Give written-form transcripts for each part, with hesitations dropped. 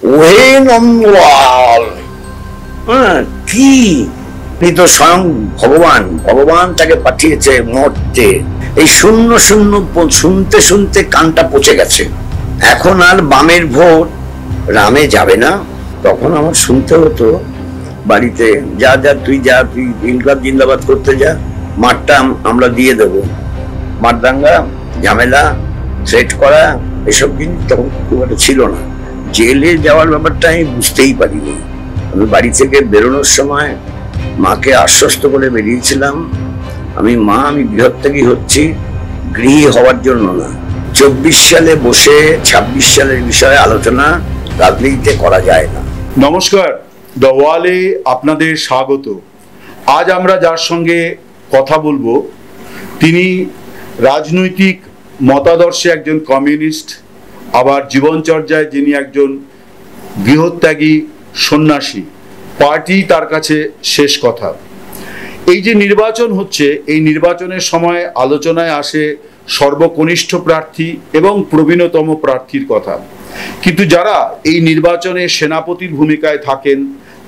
ওহে নন্দলাল, হ্যাঁ কি, তিনি তো স্বয়ং ভগবান, ভগবান তাকে পাঠিয়েছে মরতে। এই শূন্য শূন্য শুনতে শুনতে কানটা পচে গেছে। এখন আর বামের ভোট রামে যাবে না। তখন আমার শুনতে হতো বাড়িতে, যা যা তুই যা, তুই ইনকলাব জিন্দাবাদ করতে যা, মাঠটা আমরা দিয়ে দেবো। মারদাঙ্গা, ঝামেলা, থ্রেট করা, এসব কিন্তু তখন খুব একটা ছিল না। জেলে যাওয়ার ব্যাপারটা আমি বুঝতেই পারিনি। আমি বাড়ি থেকে বেরোনোর সময় মাকে আশ্বস্ত করে বেরিয়েছিলাম, আমি গৃহত্যাগী হচ্ছি, গৃহী হওয়ার জন্য না। 24 সালে বসে 26 সালের বিষয়ে আলোচনা রাজনীতিতে করা যায় না। নমস্কার, দ্য ওয়ালে আপনাদের স্বাগত। আজ আমরা যার সঙ্গে কথা বলবো তিনি রাজনৈতিক মতাদর্শে একজন কমিউনিস্ট, আবার জীবনচর্যায় যিনি একজন গৃহত্যাগী সন্ন্যাসী। পার্টি তার কাছে শেষ কথা। এই যে নির্বাচন হচ্ছে, এই নির্বাচনের সময় আলোচনায় আসে সর্বকনিষ্ঠ প্রার্থী এবং প্রবীণতম প্রার্থীর কথা। কিন্তু যারা এই নির্বাচনে সেনাপতির ভূমিকায় থাকেন,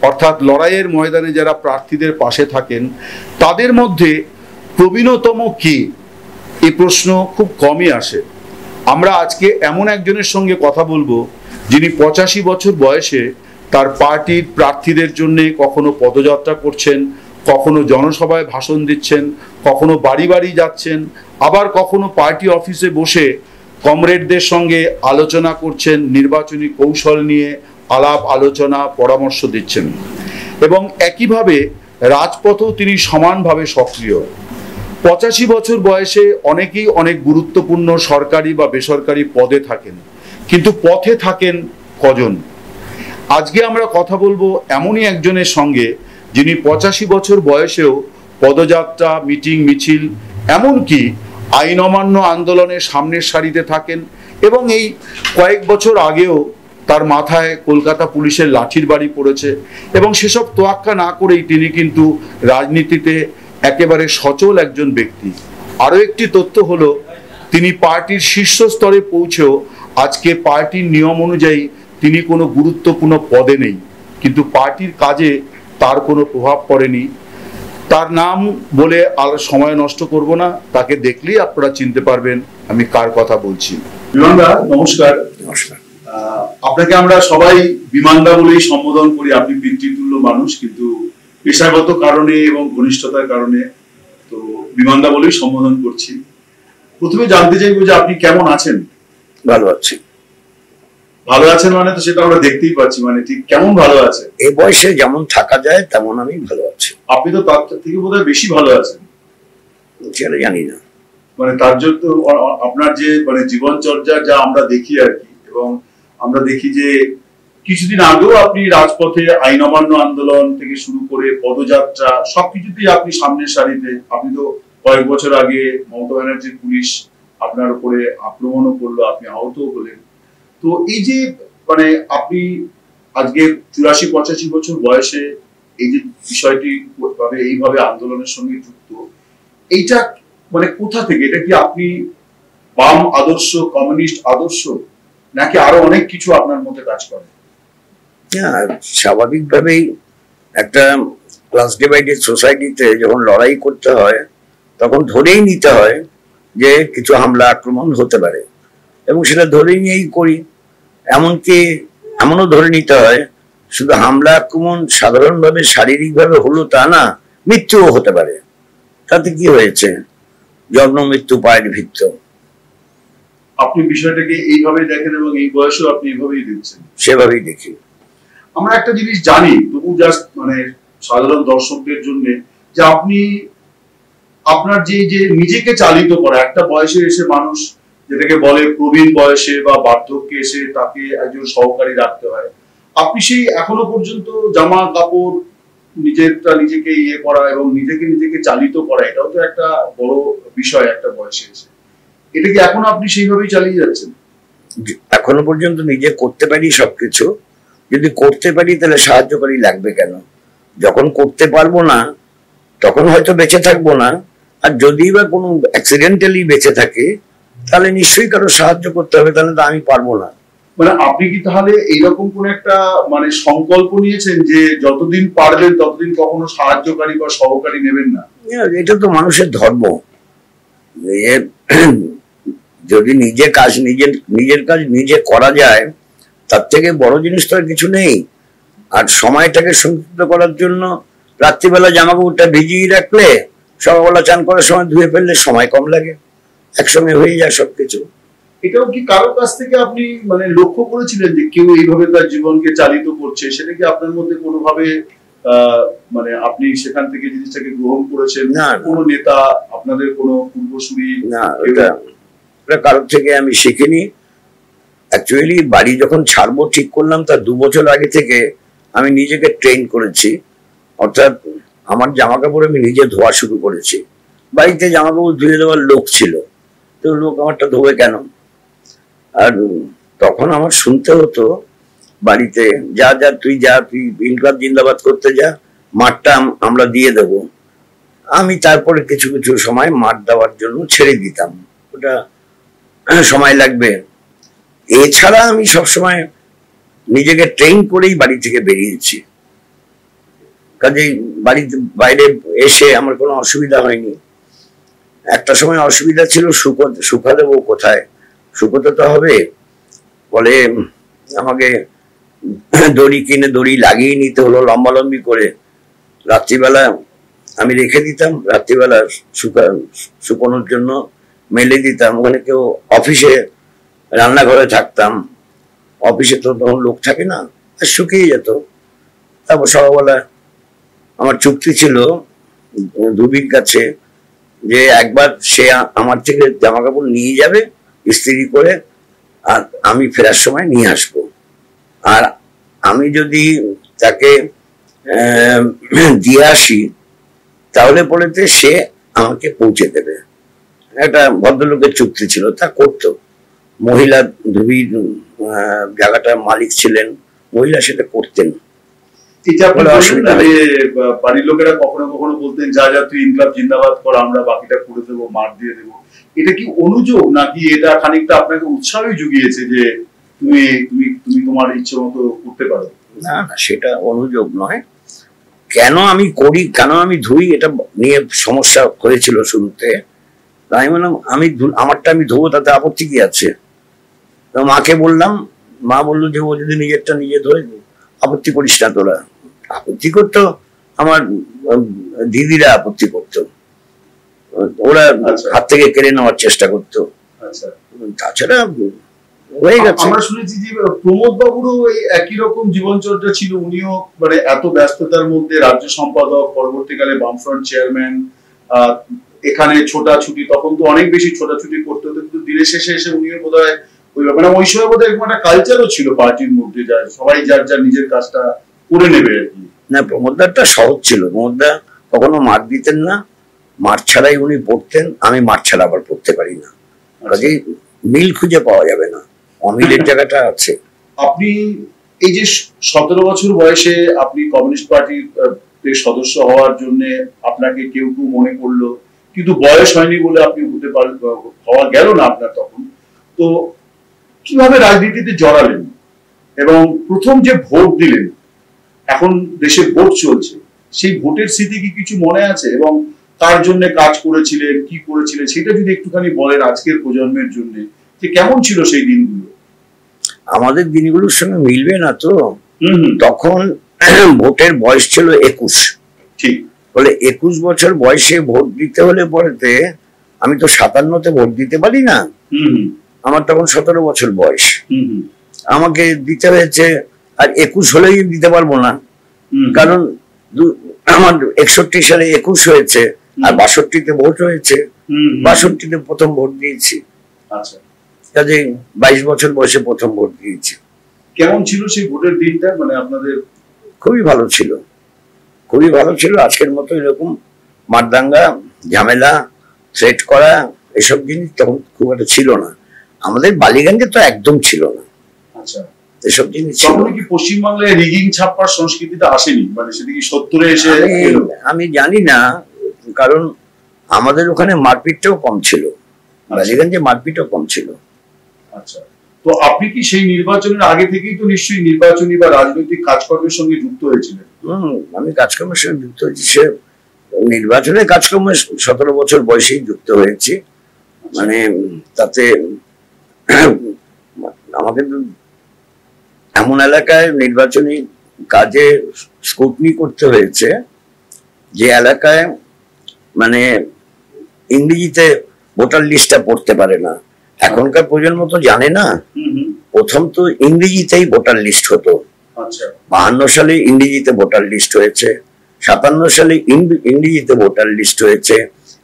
অর্থাৎ লড়াইয়ের ময়দানে যারা প্রার্থীদের পাশে থাকেন, তাদের মধ্যে প্রবীণতম কে, এই প্রশ্ন খুব কমই আসে। আমরা আজকে এমন একজনের সঙ্গে কথা বলবো যিনি 85 বছর বয়সে তার পার্টির প্রার্থীদের জন্য কখনো পদযাত্রা করছেন, কখনো জনসভায় ভাষণ দিচ্ছেন, কখনো বাড়ি বাড়ি যাচ্ছেন, আবার কখনো পার্টি অফিসে বসে কমরেডদের সঙ্গে আলোচনা করছেন, নির্বাচনী কৌশল নিয়ে আলাপ আলোচনা পরামর্শ দিচ্ছেন। এবং একইভাবে রাজপথেও তিনি সমানভাবে সক্রিয়। 85 বছর বয়সে অনেকেই অনেক গুরুত্বপূর্ণ সরকারি বা বেসরকারি পদে থাকেন, কিন্তু পথে থাকেন কজন? আজকে আমরা কথা বলবো এমনই একজনের সঙ্গে যিনি 85 বছর বয়সেও পদযাত্রা, মিটিং, মিছিল, এমনকি আইন অমান্য আন্দোলনের সামনের সারিতে থাকেন। এবং এই কয়েক বছর আগেও তার মাথায় কলকাতা পুলিশের লাঠির বাড়ি পড়েছে, এবং সেসব তোয়াক্কা না করেই তিনি কিন্তু রাজনীতিতে একেবারে সচল একজন ব্যক্তি। আরও একটি তথ্য হলো, তিনি পার্টির শীর্ষ স্তরে পৌঁছেও আজকে পার্টির নিয়ম অনুযায়ী তিনি কোনো গুরুত্বপূর্ণ পদে নেই, কিন্তু পার্টির কাজে তার কোনো প্রভাব পড়েনি। তার নাম বলে আর সময় নষ্ট করব না, তাকে দেখলেই আপনারা চিনতে পারবেন আমি কার কথা বলছি। বিমানদা নমস্কার। নমস্কার। আপনাকে আমরা সবাই বিমানদা বলেই সম্বোধন করি। আপনি পিতৃতুল্য মানুষ, কিন্তু পেশাগত কারণে এবং ঘনিষ্ঠতার কারণে তো বিমানদা বলেই সম্বোধন করছি। প্রথমে জানতে চাইবো যে আপনি কেমন আছেন? ভালো আছি। ভালো আছেন মানে তো সেটা আমরা দেখতেই পাচ্ছি, মানে ঠিক কেমন ভালো আছে? এই বয়সে যেমন থাকা যায় তেমন আমি ভালো আছি। আপনি তো তার থেকে বোধহয় বেশি ভালো আছেন। সেটা জানি না, মানে তার জন্য আপনার যে মানে জীবনচর্যা যা আমরা দেখি আর কি, এবং আমরা দেখি যে কিছুদিন আগেও আপনি রাজপথে আইন অমান্য আন্দোলন থেকে শুরু করে পদযাত্রা সবকিছুতেই আপনি সামনের সারিতে। আপনি তো কয়েক বছর আগে মমতা ব্যানার্জির পুলিশ আপনার উপরে আক্রমণও করলো, আপনি আহতও হলেন। তো এই যে মানে আপনি আজকে 84-85 বছর বয়সে এই যে বিষয়টি এইভাবে আন্দোলনের সঙ্গে যুক্ত, এইটা মানে কোথা থেকে? এটা কি আপনি বাম আদর্শ, কমিউনিস্ট আদর্শ, নাকি আরো অনেক কিছু আপনার মধ্যে কাজ করে? স্বাভাবিকভাবেই একটা ক্লাস ডিভাইডেড সোসাইটিতে যখন লড়াই করতে হয় তখন ধরেই নিতে হয় যে কিছু হামলা আক্রমণ হতে পারে, এবং সেটা ধরেই নিয়েই করি। এমনকি এমনও ধরে নিতে হয় শুধু হামলা আক্রমণ সাধারণভাবে শারীরিকভাবে হলো তা না, মৃত্যুও হতে পারে। তাতে কি হয়েছে? জন্ম মৃত্যু পায়ের ভিত্ত। আপনি বিষয়টাকে এইভাবে দেখেন এবং এই বয়সেও আপনি এইভাবেই দেখছেন? সেভাবেই দেখি। আমরা একটা জিনিস জানি, তবু জাস্ট মানে সাধারণ দর্শকদের জন্য, যে আপনি আপনার যে যে নিজেকে চালিত করা একটা বয়সে এসে মানুষ যেটাকে বলে প্রবীণ বয়সে বা বার্ধক্যে এসে তাকে একজন সহকারী রাখতে হয়, আপনি সেই এখনো পর্যন্ত জামা কাপড় নিজেরটা নিজেকে ইয়ে করা এবং নিজেকে চালিত করা, এটাও তো একটা বড় বিষয় একটা বয়সে এসে। এটা কি এখনো আপনি সেইভাবেই চালিয়ে যাচ্ছেন? এখনো পর্যন্ত নিজে করতে পারি সবকিছু। যদি করতে পারি তাহলে সাহায্যকারী লাগবে কেন? যখন করতে পারবো না তখন হয়তো বেঁচে থাকবো না, আর যদি বা কোনো অ্যাক্সিডেন্টালি বেঁচে থাকে তাহলে নিশ্চয়ই কারো সাহায্য করতে হবে, তাহলে তো আমি পারবো না। মানে আপনি কি তাহলে এইরকম কোন একটা মানে সংকল্প নিয়েছেন যে যতদিন পারবেন ততদিন কখনো সাহায্যকারী বা সহকারী নেবেন না? এটা তো মানুষের ধর্ম। যদি নিজের কাজ নিজের কাজ নিজে করা যায়, তার থেকে বড় জিনিস তো আর কিছু নেই। আর সময়টাকে সংক্ষিপ্ত করার জন্য রাত্রিবেলা জামা কাপড়টা ভিজিয়ে রাখলে সকালবেলা চান করার সময় ধুয়ে ফেললে সময় কম লাগে, একসঙ্গে হয়ে যায় সবকিছু। এটাও কি কারো কাছ থেকে আপনি মানে লক্ষ্য করেছিলেন যে কেউ এইভাবে তার জীবনকে চালিত করছে? সেটা কি আপনার মধ্যে কোনোভাবে মানে আপনি সেখান থেকে জিনিসটাকে গ্রহণ করেছেন? না, কোনো নেতা, আপনাদের কোনো পূর্বসূরি? না, এটা কারোর থেকে আমি শিখিনি। অ্যাকচুয়ালি বাড়ি যখন ছাড়বো ঠিক করলাম, তার 2 বছর আগে থেকে আমি নিজেকে ট্রেন করেছি। অর্থাৎ আমার জামা কাপড় আমি নিজে ধোয়া শুরু করেছি। বাড়িতে জামা কাপড় ধুয়ে দেওয়ার লোক ছিল, তো লোক আমারটা ধোবে কেন? আর তখন আমার শুনতে হতো বাড়িতে, যা যা তুই ইনকলাব জিন্দাবাদ করতে যা, মাঠটা আমরা দিয়ে দেব। আমি তারপরে কিছু কিছু সময় মাঠ দেওয়ার জন্য ছেড়ে দিতাম, ওটা সময় লাগবে। এছাড়া আমি সবসময় নিজেকে ট্রেন করেই বাড়ি থেকে বেরিয়েছি, কাজেই বাড়িতে বাইরে এসে আমার কোনো অসুবিধা হয়নি। একটা সময় অসুবিধা ছিল, শুকা দেবো কোথায়, শুকোতে তো হবে, বলে আমাকে দড়ি কিনে দড়ি লাগিয়ে নিতে হলো লম্বালম্বি করে। রাত্রিবেলা আমি রেখে দিতাম, রাত্রিবেলা শুকোনোর জন্য মেলে দিতাম। ওখানে কেউ অফিসে রান্নাঘরে থাকতাম, অফিসে তো তখন লোক থাকে না, শুকিয়ে যেত। তারপর সকালবেলা আমার চুক্তি ছিল ধুবির কাছে যে একবার সে আমার থেকে জামা কাপড় নিয়ে যাবে ইস্ত্রি করে, আর আমি ফেরার সময় নিয়ে আসবো। আর আমি যদি তাকে দিয়ে আসি তাহলে বলেতে সে আমাকে পৌঁছে দেবে। একটা ভদ্রলোকের চুক্তি ছিল, তা করতো। মহিলা ধুবির জায়গাটার মালিক ছিলেন, মহিলা সেটা করতেন। বাড়ির লোকেরা কখনো কখনো বলতেন যা যা তুই ইনকলাব জিন্দাবাদ কর, আমরা বাকিটা করে দেবো, মাঠ দিয়ে দেবো। এটা কি অনুযোগ, নাকি এটা খানিকটা আপনাকে উৎসাহই জুগিয়েছে যে তুমি তুমি তুমি তোমার ইচ্ছে মতো করতে পারো? না না, সেটা অনুযোগ নয়। কেন আমি করি, কেন আমি ধুই, এটা নিয়ে সমস্যা হয়েছিল শুরুতে। আমি বললাম আমারটা আমি ধোবো, তাতে আপত্তি কি আছে? মাকে বললাম, মা বললো যে ও যদি নিজেরটা নিজে ধরে, আপত্তি করিস না তোরা। আপত্তি করতো আমার দিদিরা, আপত্তি করতো, ওরা হাত থেকে কেড়ে নেওয়ার চেষ্টা করতো। তাছাড়া হয়ে গেছে। আমরা শুনেছি যে প্রমোদ বাবুরও একই রকম জীবনচর্যা ছিল। উনিও মানে এত ব্যস্ততার মধ্যে রাজ্য সম্পাদক, পরবর্তীকালে বামফ্রন্ট চেয়ারম্যান, এখানে ছোটাছুটি, তখন তো অনেক বেশি ছোটাছুটি করতে হতো, কিন্তু দিনের শেষে এসে উনিও বোধহয় মানে ওই সময় বোধহয় একটা কালচারও ছিল পার্টির মধ্যে, যায় সবাই যার যার নিজের কাজটা করে নেবে আর কি। না, প্রমোদদারটা সহজ ছিল। প্রমোদদা কখনো মার দিতেন না, মার ছাড়াই উনি পড়তেন। আমি মার ছাড়া আবার পড়তে পারি না, কাজেই মিল খুঁজে পাওয়া যাবে না, অমিলের জায়গাটা আছে। আপনি এই যে 17 বছর বয়সে আপনি কমিউনিস্ট পার্টির সদস্য হওয়ার জন্য আপনাকে কেউ কেউ মনে করলো, কিন্তু বয়স হয়নি বলে আপনি হওয়া গেল না আপনার তখন। তো কিভাবে রাজনীতিতে জড়ালেন এবং প্রথম যে ভোট দিলেন, এখন দেশে ভোট চলছে, সেই ভোটের স্মৃতি কি কিছু মনে আছে? এবং তার জন্য কাজ করেছিলেন, কি করেছিলেন, সেটা যদি একটুখানি বলেন আজকের প্রজন্মের জন্য, যে কেমন ছিল সেই দিনগুলো। আমাদের দিনগুলোর সঙ্গে মিলবে না তো। তখন ভোটের বয়স ছিল 21। ঠিক বলে 21 বছর বয়সে ভোট দিতে হলে পরেতে, আমি তো 57-তে ভোট দিতে পারি না, আমার তখন 17 বছর বয়স, আমাকে দিতে হয়েছে। আর 21 হলেই দিতে পারবো না, কারণ আমার 61 সালে 21 হয়েছে, আর 62-তে ভোট হয়েছে। 62-তে প্রথম ভোট দিয়েছি। আচ্ছা, কাজে 22 বছর বয়সে প্রথম ভোট দিয়েছি। কেমন ছিল সেই ভোটের দিনটা? মানে আপনাদের? খুবই ভালো ছিল, খুবই ভালো ছিল। আজকের মতো এরকম মারদাঙ্গা, ঝামেলা, থ্রেট করা, এসব জিনিস তখন খুব একটা ছিল না। আমাদের বালিগঞ্জে তো একদম ছিল না। আচ্ছা, এসব জিনিস ছিল। তখন কি পশ্চিমবাংলায় রিগিং ছাপ্পার সংস্কৃতিটা আসেনি? মানে সেটা কি 70-এ এসে? আমি জানি না, কারণ আমাদের ওখানে মারপিটটাও কম ছিল, বালিগঞ্জে মারপিটও কম ছিল। আচ্ছা, তো আপনি কি সেই নির্বাচনের আগে থেকেই তো নিশ্চয়ই নির্বাচনী বা রাজনৈতিক কাজকর্মের সঙ্গে যুক্ত হয়েছিলেন? আমি কাজকর্মের সঙ্গে যুক্ত হয়েছি, সে নির্বাচনের কাজকর্মে 17 বছর বয়সেই যুক্ত হয়েছি। মানে তাতে আমাকে এমন এলাকায় নির্বাচনী কাজে স্কুটনি করতে হয়েছে যে এলাকায় মানে ইংরেজিতে ভোটার লিস্টটা পড়তে পারে না। এখনকার প্রজন্ম তো জানে না। প্রথম তো ইংরেজিতেই ভোটার লিস্ট হতো। 52 সালে ইংরেজিতে ভোটার লিস্ট হয়েছে, 57 সালে ইংরেজিতে ভোটার লিস্ট হয়েছে,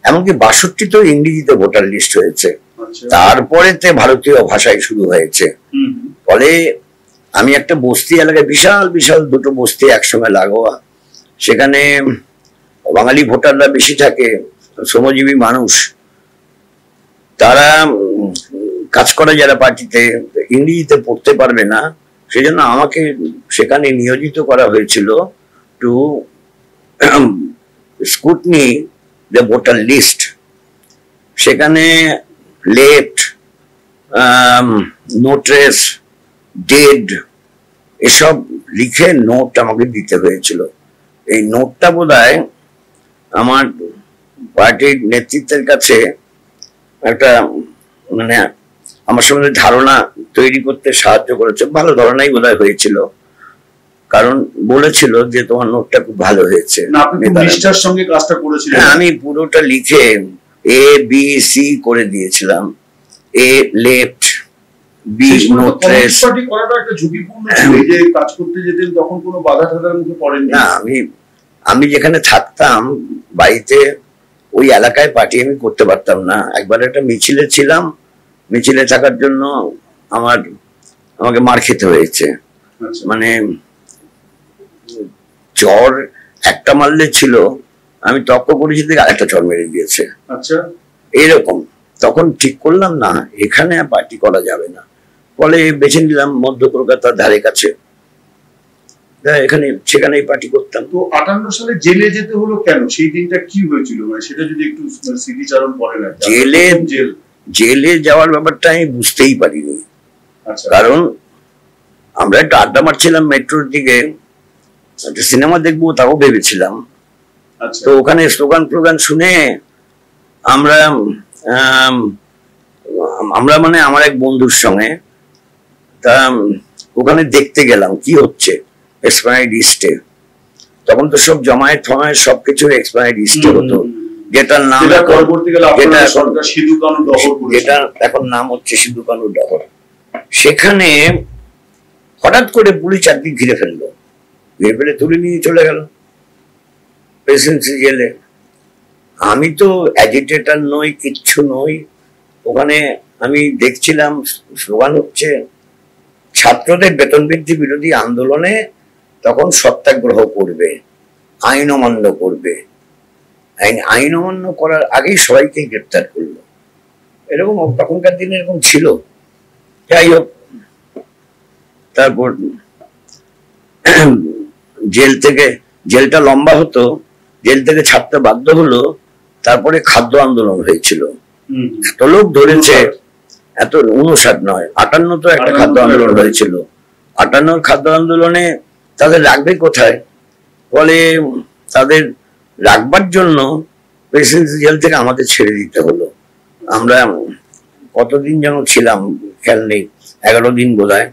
এমনকি 62 ইংরেজিতে ভোটার লিস্ট হয়েছে। তারপরে ভারতীয় ভাষায় শুরু হয়েছে। ফলে আমি একটা বস্তি এলাকায়, বিশাল বিশাল দুটো বস্তি একসঙ্গে লাগোয়া, সেখানে বাঙালি ভোটাররা বেশি থাকে, শ্রমজীবী মানুষ, তারা কাজ করে যারা পার্টিতে, ইংরেজিতে পড়তে পারবে না। সেজন্য আমাকে সেখানে নিয়োজিত করা হয়েছিল to scrutiny the voter list. সেখানে লেফট, নো ট্রেস, ডেড এসব লিখে নোট আমাকে দিতে হয়েছিল। এই নোটটা বোধহয় আমার পার্টির নেতৃত্বের কাছে একটা মানে আমার সম্বন্ধে ধারণা তৈরি করতে সাহায্য করেছে। ভালো ধারণাই বোধহয় হয়েছিল, কারণ বলেছিল যে তোমার নোটটা খুব ভালো হয়েছে। আমি পুরোটা লিখে এ বি সি করে দিয়েছিলাম। এ লেফট, বি নো ট্রেস। না, আমি যেখানে থাকতাম বাড়িতে, ওই এলাকায় পার্টি আমি করতে পারতাম না। একবার একটা মিছিলে ছিলাম, মিছিলে থাকার জন্য আমাকে মার খেতে হয়েছে। মানে চর একটা মারলে ছিল, আমি তর্ক করেছি দেখে আরেকটা চর মেরে দিয়েছে। এইরকম তখন ঠিক করলাম না, এখানে পার্টি করা যাবে না। ফলে বেছে নিলাম মধ্য কলকাতার ধারে কাছে, সেখানেই পার্টি করতাম। তো 58 সালে জেলে যেতে হলো কেন? সেই দিনটা কি হয়েছিল, মানে সেটা যদি একটু স্মৃতিচারণ করেন। জেলে যাওয়ার ব্যাপারটা আমি বুঝতেই পারিনি। কারণ আমরা একটা আড্ডা মারছিলাম মেট্রোর দিকে, একটা সিনেমা দেখবো তাও ভেবেছিলাম। তো ওখানে স্লোগান শুনে আমরা মানে আমার এক বন্ধুর সঙ্গে তা ওখানে দেখতে গেলাম কি হচ্ছে এক্সপায়ার্ড ইস্টে। তখন তো সব জমায়েত ফমায়েত সবকিছু এক্সপায়ার্ড ইস্টে হতো, যেটার নাম যেটা এখন নাম হচ্ছে সিধু কানু ডহর। সেখানে হঠাৎ করে পুলিশ চারদিক ঘিরে ফেললো, ঘিরে ফেলে তুলে নিয়ে চলে গেল প্রেসিডেন্সি জেলে। আমি তো অ্যাজিটেটর নই, কিচ্ছু নই। ওখানে আমি দেখছিলাম স্লোগান হচ্ছে ছাত্রদের বেতন বৃদ্ধি বিরোধী আন্দোলনে তখন সত্যাগ্রহ করবে, আইন অমান্য করবে। আইন অমান্য করার আগেই সবাইকে গ্রেপ্তার করলো। এরকম তখনকার দিনে এরকম ছিল। যাই হোক, তারপর জেলটা লম্বা হতো, জেল থেকে ছাড়তে বাধ্য হলো। তারপরে খাদ্য আন্দোলন হয়েছিল, এত লোক ধরেছে, এত 59 নয় 58 তো একটা খাদ্য আন্দোলন হয়েছিল। 58 খাদ্য আন্দোলনে তাদের রাখবে কোথায়? ফলে তাদের রাখবার জন্য প্রেসিডেন্সি জেল থেকে আমাদের ছেড়ে দিতে হলো। আমরা কতদিন যেন ছিলাম খেয়াল নেই, 11 দিন বোধহয়,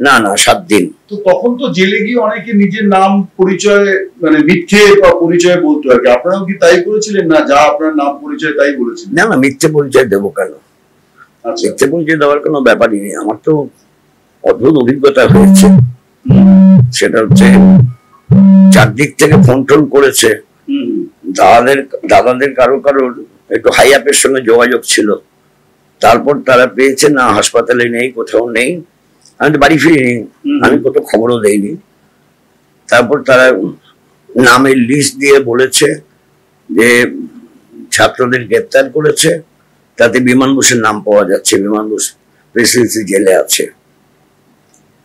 না 7 দিন। তো তখন তো জেলে গিয়ে অনেকে নিজের নাম পরিচয় মানে মিথ্যে পরিচয় বলতো আর কি। আপনারাও কি তাই করেছিলেন? না, যা আপনার নাম পরিচয় তাই বলেছিলেন? না, মিথ্যে পরিচয় দেবো কেন? মিথ্যে পরিচয় দেওয়ার কোনো ব্যাপারই নেই। আমার তো অদ্ভুত অভিজ্ঞতা হয়েছে। সেটা হচ্ছে চারদিক থেকে ফোন টোন করেছে, দাদাদের কারো একটু হাই আপের সঙ্গে যোগাযোগ ছিল। তারপর তারা পেয়েছে না হাসপাতালে নেই, কোথাও নেই। আমি তো বাড়ি ফিরিনি, আমি কত খবরও দেইনি। তারপর তারা নামের লিস্ট দিয়ে বলেছে যে ছাত্রদের গ্রেপ্তার করেছে, তাতে বিমান বোসের নাম পাওয়া যাচ্ছে। বিমান বোস প্রেসিডেন্সি জেলে আছে।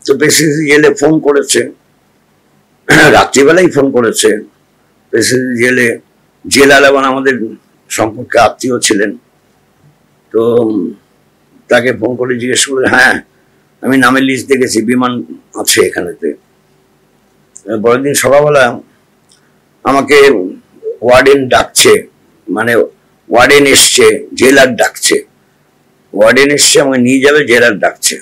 তো প্রেসিডেন্সি জেলে ফোন করেছে, রাত্রিবেলাই ফোন করেছে। প্রেসিডেন্সি জেল আলাবান আমাদের সম্পর্কে আত্মীয় ছিলেন। তো তাকে ফোন করে জিজ্ঞেস করে, হ্যাঁ আমি নামের লিস্ট দেখেছি, বিমান আছে এখানেতে। পরের দিন সকালবেলা আমাকে ওয়ার্ডেন ডাকছে, মানে ওয়ার্ডেন এসছে, জেলার ডাকছে, ওয়ার্ডেন এসছে আমাকে নিয়ে যাবে, জেলার ডাকছে।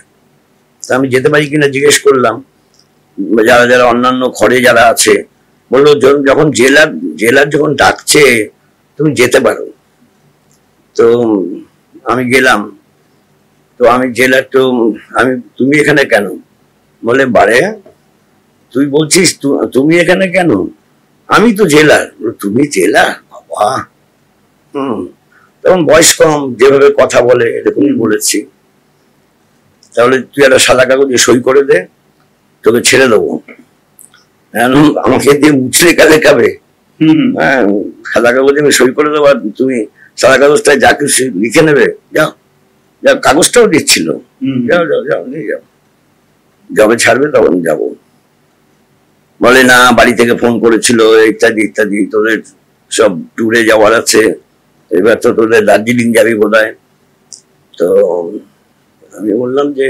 তা আমি যেতে পারি কিনা জিজ্ঞেস করলাম, যারা যারা অন্যান্য ঘরে যারা আছে, বললো যখন জেলার যখন ডাকছে তুমি যেতে পারো। তো আমি গেলাম। তো আমি জেলার, তো আমি, তুমি এখানে কেন? বলে, বারে তুই বলছিস তুমি এখানে কেন? আমি তো জেলার। তুমি জেলার? বাবা। তখন বয়স কম, যেভাবে কথা বলে এরকমই বলেছি। তাহলে তুই একটা সাদা কাগজে সই করে দে, তোকে ছেড়ে দেবো। আমাকে দিয়ে মুছলে কালে খাবে? হ্যাঁ, সাদা কাগজে আমি সই করে দেবো, আর তুমি সাদা কাগজটায় যা কিছু লিখে নেবে। যাও যাও, কাগজটাও দিচ্ছিল, যাও যাও যাও, নিয়ে যাও, যবে ছাড়বে তখন যাবো। বলে, না বাড়ি থেকে ফোন করেছিল ইত্যাদি ইত্যাদি, তোদের সব ট্যুরে যাওয়ার আছে, এবার তো তোদের দার্জিলিং যাবি বোধহয়। তো আমি বললাম যে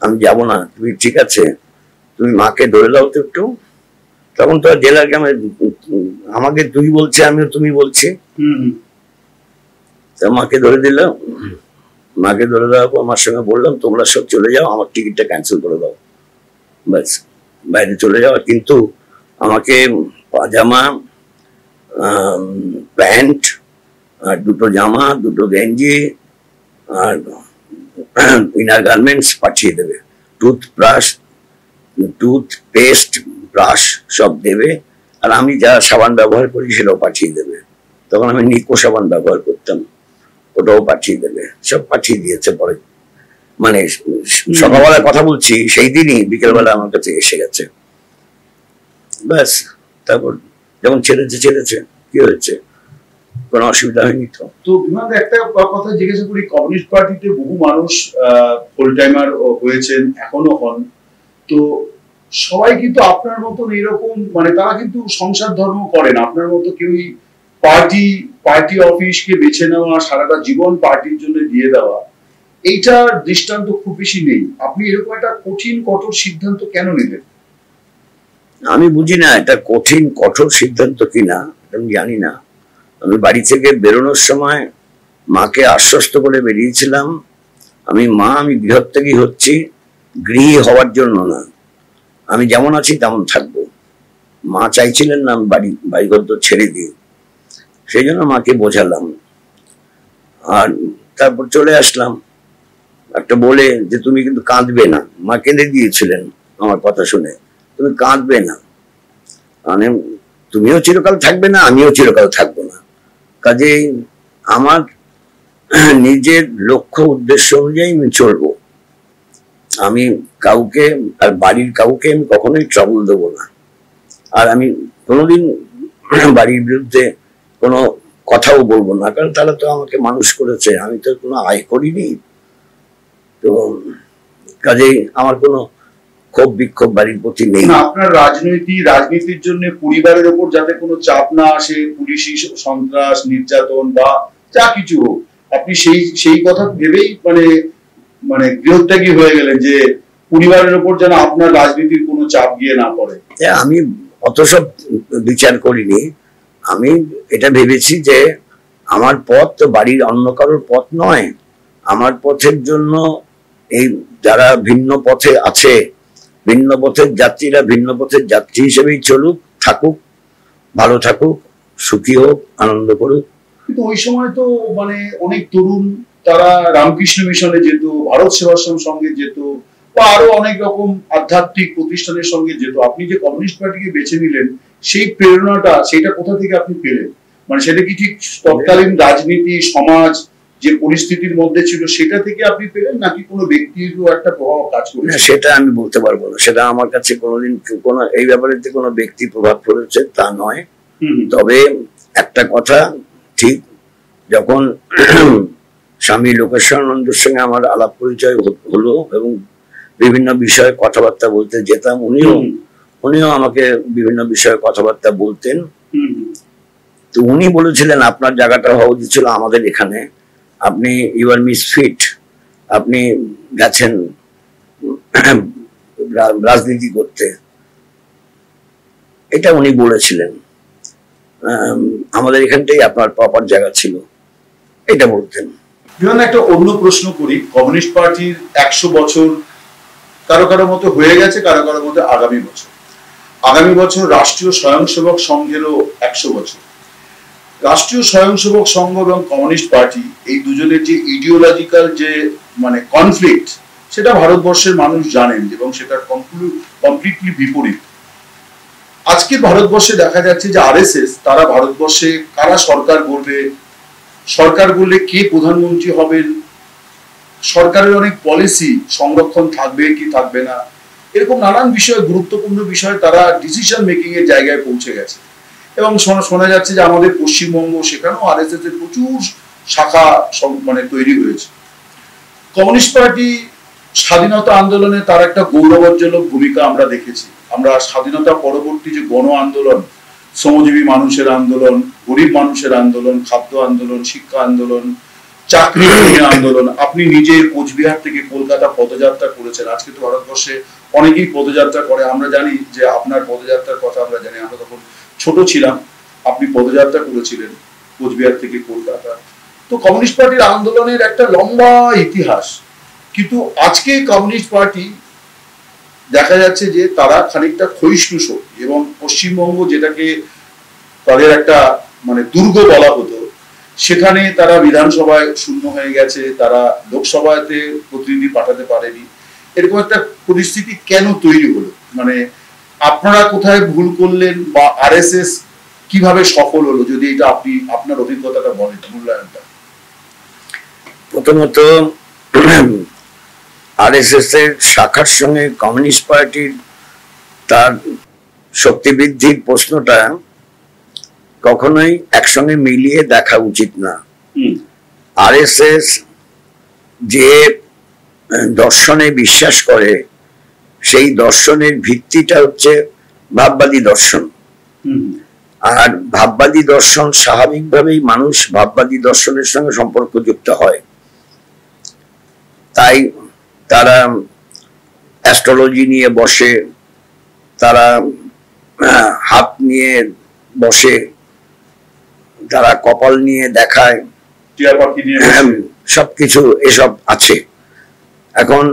আমি যাব না। তুমি ঠিক আছে, তুমি মাকে ধরে দাও তো একটু। তখন তো জেলার গ্রামে আমাকে তুই বলছে, আমিও তুমি বলছি। মাকে ধরে দিলাম, মাকে ধরে দেওয়ার পর আমার সঙ্গে বললাম, তোমরা সব চলে যাও, আমার টিকিটটা ক্যান্সেল করে দাও, ব্যাস বাইরে চলে যাওয়া। কিন্তু আমাকে পাজামা, প্যান্ট, আর দুটো জামা, দুটো গেঞ্জি, আর ইনার গার্মেন্টস পাঠিয়ে দেবে, টুথপেস্ট, ব্রাশ সব দেবে, আর আমি যা সাবান ব্যবহার করি সেটাও পাঠিয়ে দেবে। তখন আমি নিকো সাবান ব্যবহার করতাম, ওটাও পাঠিয়ে দেবে। সব পাঠিয়ে দিয়েছে। পরে মানে সকালবেলা কথা বলছি, সেই দিনই বিকেলবেলা আমার কাছে এসে গেছে, ব্যাস। তারপর যখন ছেড়েছে, কি হয়েছে, কোনো অসুবিধা হয়নি। তো বিমান একটা কথা জিজ্ঞাসা করি, কমিউনিস্ট পার্টিতে বহু মানুষ ফুল টাইমার হয়েছেন, এখনো হন। তো সবাই কিন্তু আপনার মতন এরকম, মানে তারা কিন্তু সংসার ধর্ম করেন, আপনার মতো কেউই পার্টি অফিসকে বেছে নেওয়া, সারাটা জীবন পার্টির জন্য দিয়ে দেওয়া, এইটার দৃষ্টান্ত খুব বেশি নেই। আপনি এরকম একটা কঠিন কঠোর সিদ্ধান্ত কেন নিলেন? আমি বুঝি না এটা কঠিন কঠোর সিদ্ধান্ত কিনা, আমি জানি না। আমি বাড়ি থেকে বেরোনোর সময় মাকে আশ্বস্ত করে বেরিয়েছিলাম, আমি গৃহত্যাগী হচ্ছি, গৃহী হওয়ার জন্য না, আমি যেমন আছি তেমন থাকবো। মা চাইছিলেন না আমি বাড়িঘর ছেড়ে দিই, সেই জন্য মাকে বোঝালাম। আর তারপর চলে আসলাম একটা বলে যে তুমি কিন্তু কাঁদবে না। মা কেঁদে দিয়েছিলেন আমার কথা শুনে, তুমি কাঁদবে না, মানে তুমিও চিরকাল থাকবে না, আমিও চিরকাল থাকবো না। কাজেই আমার নিজের লক্ষ্য উদ্দেশ্য অনুযায়ী আমি চলবো। আমি কাউকে, আর বাড়ির কাউকে আমি কখনোই ট্রাবল দেবো না। আর আমি কোনোদিন বাড়ির বিরুদ্ধে কোনো কথাও বলবো না, কারণ তারা তো আমাকে মানুষ করেছে, আমি তো কোনো আয় করিনি। তো কাজেই আমার কোনো ক্ষোভ বিক্ষোভ বাড়ির প্রতি নেই। আপনার রাজনীতির জন্য পরিবারের উপর যাতে কোনো চাপ না আসে, পুলিশি সন্ত্রাস, নির্যাতন বা যা কিছু হোক, আপনি সেই কথা ভেবেই মানে গৃহত্যাগী হয়ে গেলেন, যে পরিবারের উপর যেন আপনার রাজনীতির কোনো চাপ গিয়ে না পড়ে। আমি অত সব বিচার করিনি। আমি এটা ভেবেছি যে আমার পথ তো বাড়ির অন্য কারোর পথ নয়। আমার পথের জন্য এই যারা ভিন্ন পথে আছে, ভিন্ন পথের যাত্রীরা ভিন্ন পথের যাত্রী হিসেবেই চলুক, থাকুক, ভালো থাকুক, সুখী হোক, আনন্দ করুক। কিন্তু ওই সময় তো মানে অনেক তরুণ তারা রামকৃষ্ণ মিশনে যেত, ভারত সেবাশ্রম সঙ্গে যেত, বা আরো অনেক রকম আধ্যাত্মিক প্রতিষ্ঠানের সঙ্গে যেত। আপনি যে কমিউনিস্ট পার্টিকে বেছে নিলেন, সেই প্রেরণাটা সেটা কোথা থেকে আপনি পেলেন? মানে সেটা কি ঠিক তৎকালীন রাজনীতি, সমাজ যে পরিস্থিতির মধ্যে ছিল সেটা থেকে আপনি পেলেন, নাকি কোনো ব্যক্তির একটা প্রভাব কাজ করেছে? সেটা আমি বলতে পারবো না। সেটা আমার কাছে কোনোদিন কোনো এই ব্যাপারে কোনো ব্যক্তি প্রভাব পড়েছে তা নয়। তবে একটা কথা ঠিক, যখন স্বামী লোকেশ্বরানন্দের সঙ্গে আমার আলাপ পরিচয় হলো এবং বিভিন্ন বিষয়ে কথাবার্তা বলতে যেতাম, উনিও আমাকে বিভিন্ন বিষয়ে কথাবার্তা বলতেন। তো উনি বলেছিলেন আপনার জায়গাটা হওয়া উচিত ছিল আমাদের এখানে, আপনি ইউ আর মিসফিট, আপনি গেছেন রাজনীতি করতে, এটা উনি বলেছিলেন। আমাদের এখানটাই আপনার প্রপার জায়গা ছিল, এটা বলতেন। একটা অন্য প্রশ্ন করি, কমিউনিস্ট পার্টির 100 বছর কারো কারো মতো হয়ে গেছে, কারো কারো মতো আগামী বছর রাষ্ট্রীয় স্বয়ংসেবক সংঘেরও 100 বছর। রাষ্ট্রীয় স্বয়ংসেবক সংঘ এবং কমিউনিস্ট পার্টি এই দুজনের যে ইডিওলজিক্যাল যে মানে কনফ্লিক্ট, সেটা ভারতবর্ষের মানুষ জানেন এবং সেটা কমপ্লিটলি বিপরীত। আজকে ভারতবর্ষে দেখা যাচ্ছে যে আরএসএস তারা ভারতবর্ষে কারা সরকার করবে, সরকার করলে কে প্রধানমন্ত্রী হবেন, সরকারের অনেক পলিসি সংরক্ষণ থাকবে কি থাকবে না, এরকম নানান বিষয়, গুরুত্বপূর্ণ বিষয় তারা ডিসিশন মেকিং এর জায়গায় পৌঁছে গেছে। এবং শোনা যাচ্ছে যে আমাদের পশ্চিমবঙ্গ, সেখানেও আরএসএস এর প্রচুর শাখা মানে তৈরি হয়েছে। কমিউনিস্ট পার্টি স্বাধীনতা আন্দোলনে তার একটা গৌরবোজ্জ্বলক ভূমিকা আমরা দেখেছি। আমরা স্বাধীনতা পরবর্তী যে গণ আন্দোলন, শ্রমজীবী মানুষের আন্দোলন, গরিব মানুষের আন্দোলন, খাদ্য আন্দোলন, শিক্ষা আন্দোলন, চাকরি আন্দোলন, আপনি নিজে কোচবিহার থেকে কলকাতা পদযাত্রা করেছেন। আজকে তো ভারতবর্ষে অনেকেই পদযাত্রা করে, আমরা জানি যে আপনার পদযাত্রার কথা আমরা জানি। আমরা তখন ছোট ছিলাম, আপনি পদযাত্রা করেছিলেন কোচবিহার থেকে কলকাতা। তো কমিউনিস্ট পার্টির আন্দোলনের একটা লম্বা ইতিহাস, কিন্তু আজকে কমিউনিস্ট পার্টি দেখা যাচ্ছে যে তারা খানিকটা ক্ষয়িষ্ণু শক্তি, এবং পশ্চিমবঙ্গ যেটাকে তাদের একটা মানে দুর্গ বলা হতো, সেখানে তারা বিধানসভায় শূন্য হয়ে গেছে, তারা লোকসভাতে প্রতিনিধি পাঠাতে পারেনি। এরকম একটা পরিস্থিতি কেন তৈরি হলো? মানে আপনারা কোথায় ভুল করলেন বা আরএসএস কিভাবে সফল হলো, যদি এটা আপনি আপনার অভিজ্ঞতাটা বলেন, মূল্যায়নটা। প্রথমত আরএসএস এর শাখার সঙ্গে কমিউনিস্ট পার্টির তার শক্তি বৃদ্ধির প্রশ্নটা কখনোই একসঙ্গে মিলিয়ে দেখা উচিত না। আরএসএস যে দর্শনে বিশ্বাস করে, সেই দর্শনের ভিত্তিটা হচ্ছে ভাববাদী দর্শন। আর ভাববাদী দর্শন স্বাভাবিকভাবেই মানুষ ভাববাদী দর্শনের সঙ্গে সম্পর্কযুক্ত হয়। তাই তারা অ্যাস্ট্রোলজি নিয়ে বসে, তারা হাত নিয়ে বসে, তারা কপাল নিয়ে দেখায়, সবকিছু এসব আছে। এখন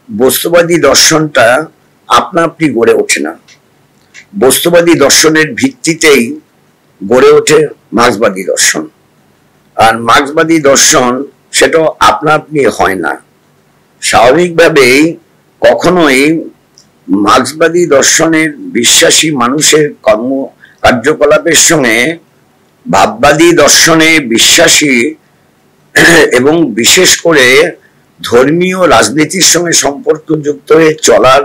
বস্তুবাদী দর্শনটা আপনা আপনি গড়ে ওঠে না। বস্তুবাদী দর্শনের ভিত্তিতেই গড়ে ওঠে মার্ক্সবাদী দর্শন। আর মার্ক্সবাদী দর্শন সেটা আপনা আপনি হয় না। স্বাভাবিকভাবেই কখনোই মার্ক্সবাদী দর্শনের বিশ্বাসী মানুষের কর্ম কার্যকলাপের সঙ্গে ভাববাদী দর্শনে বিশ্বাসী এবং বিশেষ করে ধর্মীয় রাজনীতির সঙ্গে সম্পর্কযুক্ত হয়ে চলার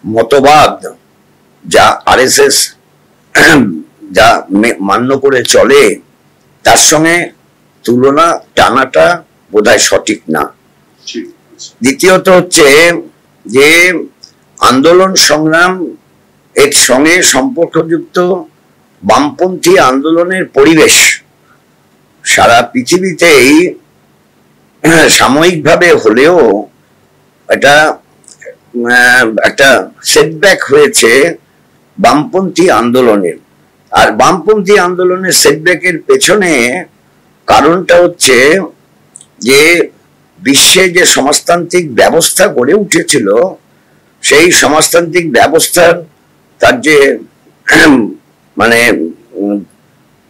মতবাদ যা আরএসএস যা মান্য করে চলে, তার সঙ্গে তুলনা টানাটা বোধহয় সঠিক না। দ্বিতীয়ত হচ্ছে যে আন্দোলন সংগ্রাম এর সঙ্গে সম্পর্কযুক্ত বামপন্থী আন্দোলনের পরিবেশ সারা পৃথিবীতেই সাময়িকভাবে হলেও এটা একটা সেটব্যাক হয়েছে বামপন্থী আন্দোলনের। আর বামপন্থী আন্দোলনের সেটব্যাকের পেছনে কারণটা হচ্ছে যে বিশ্বে যে সমাজতান্ত্রিক ব্যবস্থা গড়ে উঠেছিল, সেই সমাজতান্ত্রিক ব্যবস্থার তার যে মানে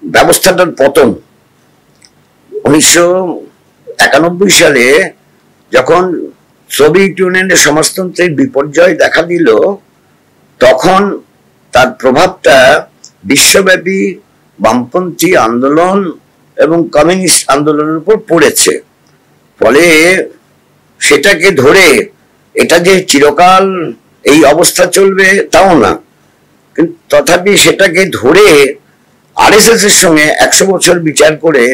ব্যবস্থাটার পতন 1991 সালে যখন সোভিয়েত ইউনিয়নের সমাজতন্ত্রের বিপর্যয় দেখা দিল, তখন তার প্রভাবটা বিশ্বব্যাপী বামপন্থী আন্দোলন এবং কমিউনিস্ট আন্দোলনের উপর পড়েছে। ফলে সেটাকে ধরে এটা যে চিরকাল এই অবস্থা চলবে তাও না, কিন্তু তথাপি সেটাকে ধরে আরএসএস এর সঙ্গে 100 বছর বিচার করে,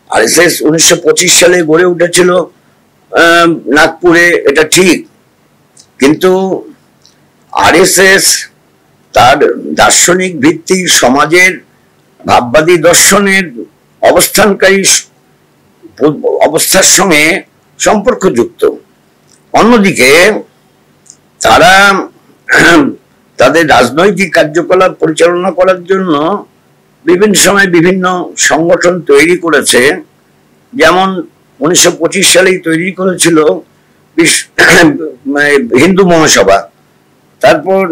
আরএসএস 1925 সালে গড়ে উঠেছিল নাগপুরে, এটা ঠিক, কিন্তু আরএসএস তার দার্শনিক ভিত্তি সমাজের ভাববাদী দর্শনের অবস্থানকারী অবস্থার সঙ্গে সম্পর্কযুক্ত। অন্যদিকে তারা তাদের রাজনৈতিক কার্যকলাপ পরিচালনা করার জন্য বিভিন্ন সময় বিভিন্ন সংগঠন তৈরি করেছে। যেমন 1925 সালেই তৈরি করেছিল হিন্দু মহাসভা। তারপর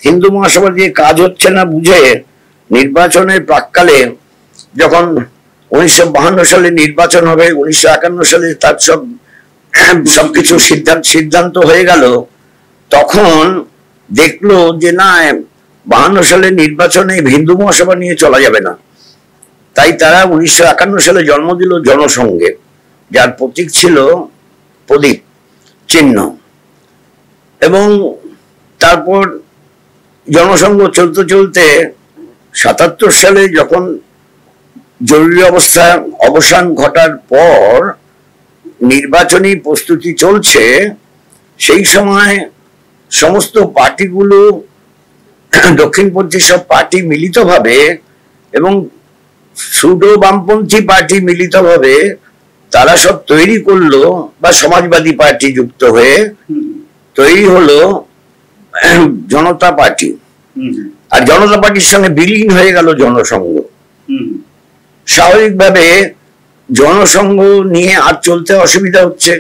হিন্দু মহাসভা দিয়ে কাজ হচ্ছে না বুঝে নির্বাচনের প্রাক্কালে যখন 1952 সালে নির্বাচন হবে, 1951 সালে তার সবকিছু সিদ্ধান্ত হয়ে গেল, তখন দেখলো যে না, 52 সালে নির্বাচনে হিন্দু মহাসভা নিয়ে চলা যাবে না। তাই তারা 1951 সালে জন্ম দিল জনসংঘের, যার প্রতীক ছিল প্রদীপ চিহ্ন। এবং তারপর জনসংঘ চলতে চলতে 77 সালে যখন জরুরি অবস্থা অবসান ঘটার পর নির্বাচনী প্রস্তুতি চলছে, সেই সময় সমস্ত পার্টিগুলো, দক্ষিণপন্থী সব পার্টি মিলিতভাবে এবং সুডো বামপন্থী পার্টি মিলিতভাবে তারা সব তৈরি করলো, বা সমাজবাদী পার্টি যুক্ত হয়ে তৈরি হলো জনতা পার্টি। আর জনতা পার্টির সঙ্গে বিলীন হয়ে গেল জনসংঘ। স্বাভাবিকভাবে জনসংঘ নিয়ে আর চলতে অসুবিধা হচ্ছে,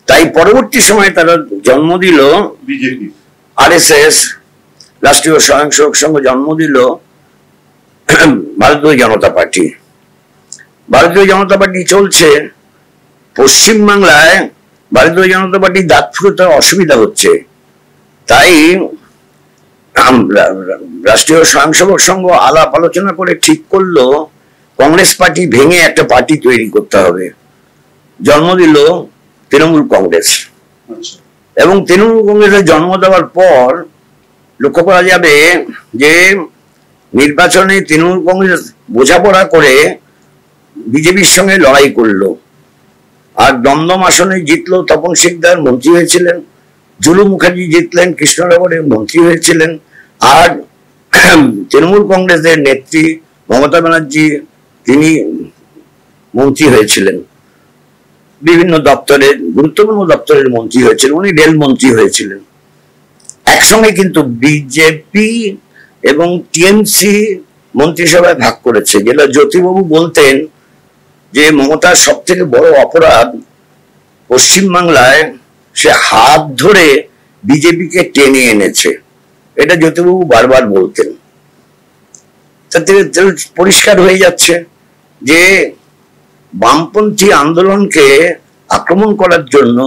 তাই পরবর্তী সময়ে তারা জন্ম দিল বিজেপি, RSS, রাষ্ট্রীয় স্বয়ংসেবক সংঘ জন্ম দিল ভারতীয় জনতা পার্টি। ভারতীয় জনতা পার্টি চলছে। পশ্চিমবাংলায় ভারতীয় জনতা পার্টি দাঁত ফুরোতে অসুবিধা হচ্ছে, তাই রাষ্ট্রীয় স্বয়ংসেবক সংঘ আলাপ আলোচনা করে ঠিক করলো কংগ্রেস পার্টি ভেঙে একটা পার্টি তৈরি করতে হবে। জন্ম দিল তৃণমূল কংগ্রেস। এবং তৃণমূল কংগ্রেসের জন্ম দেওয়ার পর লক্ষ্য করা যাবে যে নির্বাচনে তৃণমূল কংগ্রেস বোঝাপড়া করে বিজেপির সঙ্গে লড়াই করলো, আর দমদম আসনে জিতলো তপন শিকদার, মন্ত্রী হয়েছিলেন। জুলু মুখার্জি জিতলেন, কৃষ্ণনগরে মন্ত্রী হয়েছিলেন। আর তৃণমূল কংগ্রেসের নেত্রী মমতা ব্যানার্জি, তিনি মন্ত্রী হয়েছিলেন, বিভিন্ন দপ্তরের, গুরুত্বপূর্ণ দপ্তরের মন্ত্রী হয়েছিলেন, উনি রেল মন্ত্রী হয়েছিলেন। একসঙ্গে কিন্তু বিজেপি এবং টিএমসি মন্ত্রিসভায় ভাগ করেছে, যেটা জ্যোতিবাবু বলতেন যে মমতার সব থেকে বড় অপরাধ পশ্চিমবাংলায় সে হাত ধরে বিজেপিকে টেনে এনেছে। এটা জ্যোতিবাবু বারবার বলতেন। তাতে পরিষ্কার হয়ে যাচ্ছে যে বামপন্থী আন্দোলনকে আক্রমণ করার জন্য,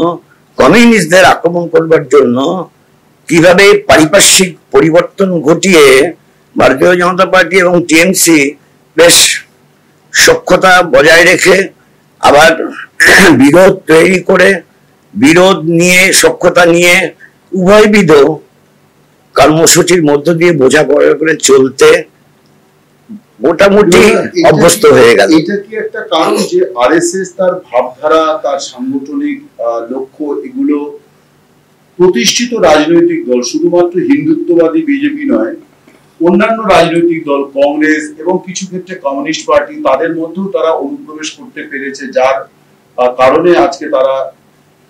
কমিউনিস্টদের আক্রমণ করবার জন্য কিভাবে পারিপার্শ্বিক পরিবর্তন ঘটিয়ে ভারতীয় জনতা পার্টি এবং টিএমসি বেশ সখ্যতা বজায় রেখে আবার বিরোধ তৈরি করে, বিরোধ নিয়ে সখ্যতা নিয়ে উভয়বিধ কর্মসূচির মধ্য দিয়ে বোঝাপড়া করে চলতে মোটামুটি অভ্যস্ত হয়ে গেল। এটা কি একটা কারণ যে আরএসএস তার ভাবধারা, তার সাংগঠনিক লক্ষ্য, এগুলো প্রতিষ্ঠিত রাজনৈতিক দল, শুধুমাত্র হিন্দুত্ববাদী বিজেপি নয়, অন্যান্য রাজনৈতিক দল কংগ্রেস এবং কিছু ক্ষেত্রে কমিউনিস্ট পার্টি, তাদের মধ্যেও তারা অনুপ্রবেশ করতে পেরেছে, যার কারণে আজকে তারা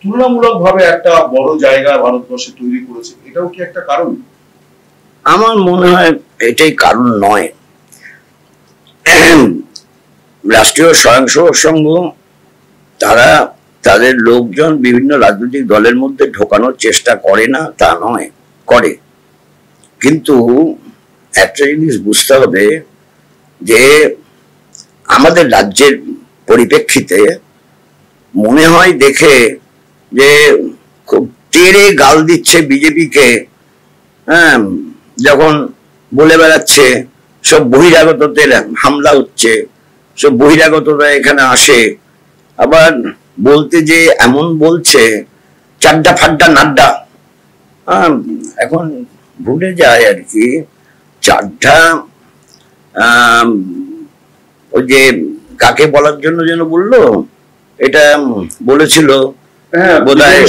তুলনামূলকভাবে একটা বড় জায়গা ভারতবর্ষে তৈরি করেছে। এটাও কি একটা কারণ? আমার মনে হয় এটাই কারণ নয়। রাষ্ট্রীয় স্বয়ংসেবক সংঘ তারা তাদের লোকজন বিভিন্ন রাজনৈতিক দলের মধ্যে ঢোকানোর চেষ্টা করে না তা নয়, করে। কিন্তু একটা জিনিস বুঝতে হবে যে আমাদের রাজ্যের পরিপ্রেক্ষিতে মনে হয় দেখে যে খুব টেরে গাল দিচ্ছে বিজেপিকে, হ্যাঁ, যখন বলে বেড়াচ্ছে সব বহিরাগতদের হামলা হচ্ছে, সব বহিরাগতরা এখানে আসে, আবার বলতে যে এমন বলছে চাড্ডা ফাড্ডা নাড্ডা। এখন ভুলে যায় আর কি, চাড্ডা ওই যে কাকে বলার জন্য যেন বললো, এটা বলেছিল বোধহয়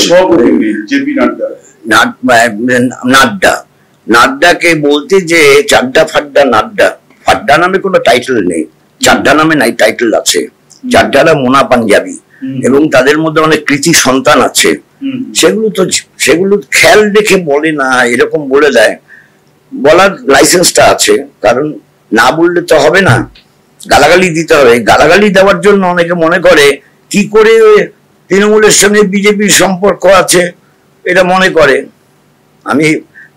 নাড্ডা। নাড্ডাকে বলতে যে চাড্ডা ফাড্ডা নাড্ডা, ফাড্ডা নামে কোনো টাইটেল নেই, চাড্ডা নামে নাই টাইটেল আছে। চাড্ডারা মোনা পাঞ্জাবি, এবং তাদের মধ্যে অনেক কৃতি সন্তান আছে, সেগুলো খেয়াল রেখে বলে না, এরকম বলে দেয়। বলার লাইসেন্সটা আছে, কারণ না বললে তো হবে না, গালাগালি দিতে হবে। গালাগালি দেওয়ার জন্য অনেকে মনে করে কি করে তৃণমূলের সঙ্গে বিজেপির সম্পর্ক আছে, এটা মনে করে। আমি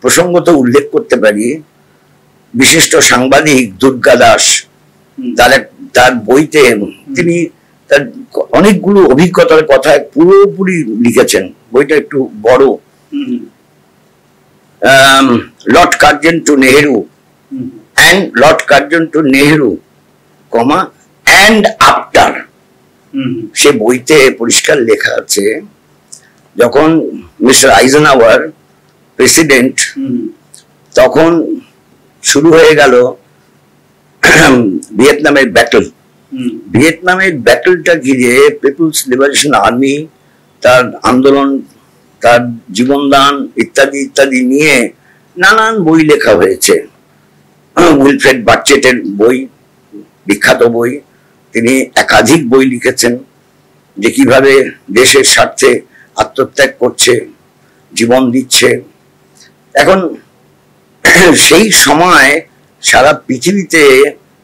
প্রসঙ্গত উল্লেখ করতে পারি বিশিষ্ট সাংবাদিক দুর্গা দাস, তার বইতে তিনি তার অনেকগুলো অভিজ্ঞতার কথা পুরোপুরি লিখেছেন। বইটা একটু বড়। Lord Curzon to Nehru and Lord Curzon to Nehru, and after, সে বইতে পরিষ্কার লেখা আছে যখন মিস্টার আইজেনহাওয়ার প্রেসিডেন্ট, তখন শুরু হয়ে গেল ভিয়েতনামের ব্যাটল। ভিয়েতনামের ব্যাটলটা ঘিরে পিপুলস লিবারেশন আর্মি তার আন্দোলন, তার জীবনদান ইত্যাদি ইত্যাদি নিয়ে নানান বই লেখা হয়েছে। উইলফ্রেড বার্চেটের বই, বিখ্যাত বই, তিনি একাধিক বই লিখেছেন যে কিভাবে দেশের স্বার্থে আত্মত্যাগ করছে, জীবন দিচ্ছে। এখন সেই সময় সারা পৃথিবীতে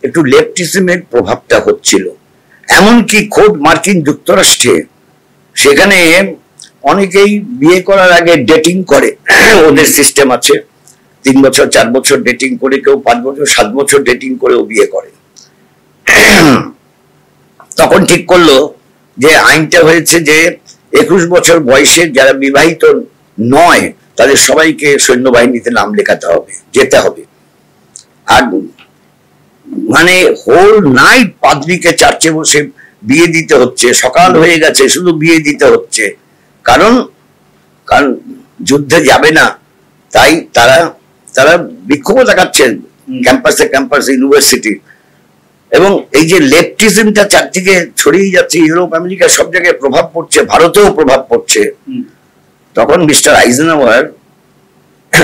একটু লেফটিজমের প্রভাবটা হচ্ছিল, এমনকি খোদ মার্কিন যুক্তরাষ্ট্রে সেখানে অনেকেই বিয়ে করার আগে ডেটিং করে, ওদের সিস্টেম আছে। 3 বছর 4 বছর ডেটিং করে, কেউ 5 বছর 7 বছর ডেটিং করেও বিয়ে করে। তখন ঠিক করলো যে আইনটা হয়েছে যে 21 বছর বয়সের যারা বিবাহিত নয় তাদের সবাইকে সৈন্যবাহিনীতে নাম লেখাতে হবে, যেতে হবে। আর মানে হোল নাইট পাদ্রীকে চার্চে বসে বিয়ে দিতে হচ্ছে, সকাল হয়ে গেছে শুধু বিয়ে দিতে হচ্ছে। কারণ যুদ্ধে যাবে না, তাই তারা বিক্ষোভ দেখাচ্ছেন ক্যাম্পাসে ইউনিভার্সিটি। এবং এই যে লেফটিজমটা চারদিকে ছড়িয়ে যাচ্ছে, ইউরোপ আমেরিকা সব জায়গায় প্রভাব পড়ছে, ভারতেও প্রভাব পড়ছে। তখন মিস্টার আইজেনহাওয়ার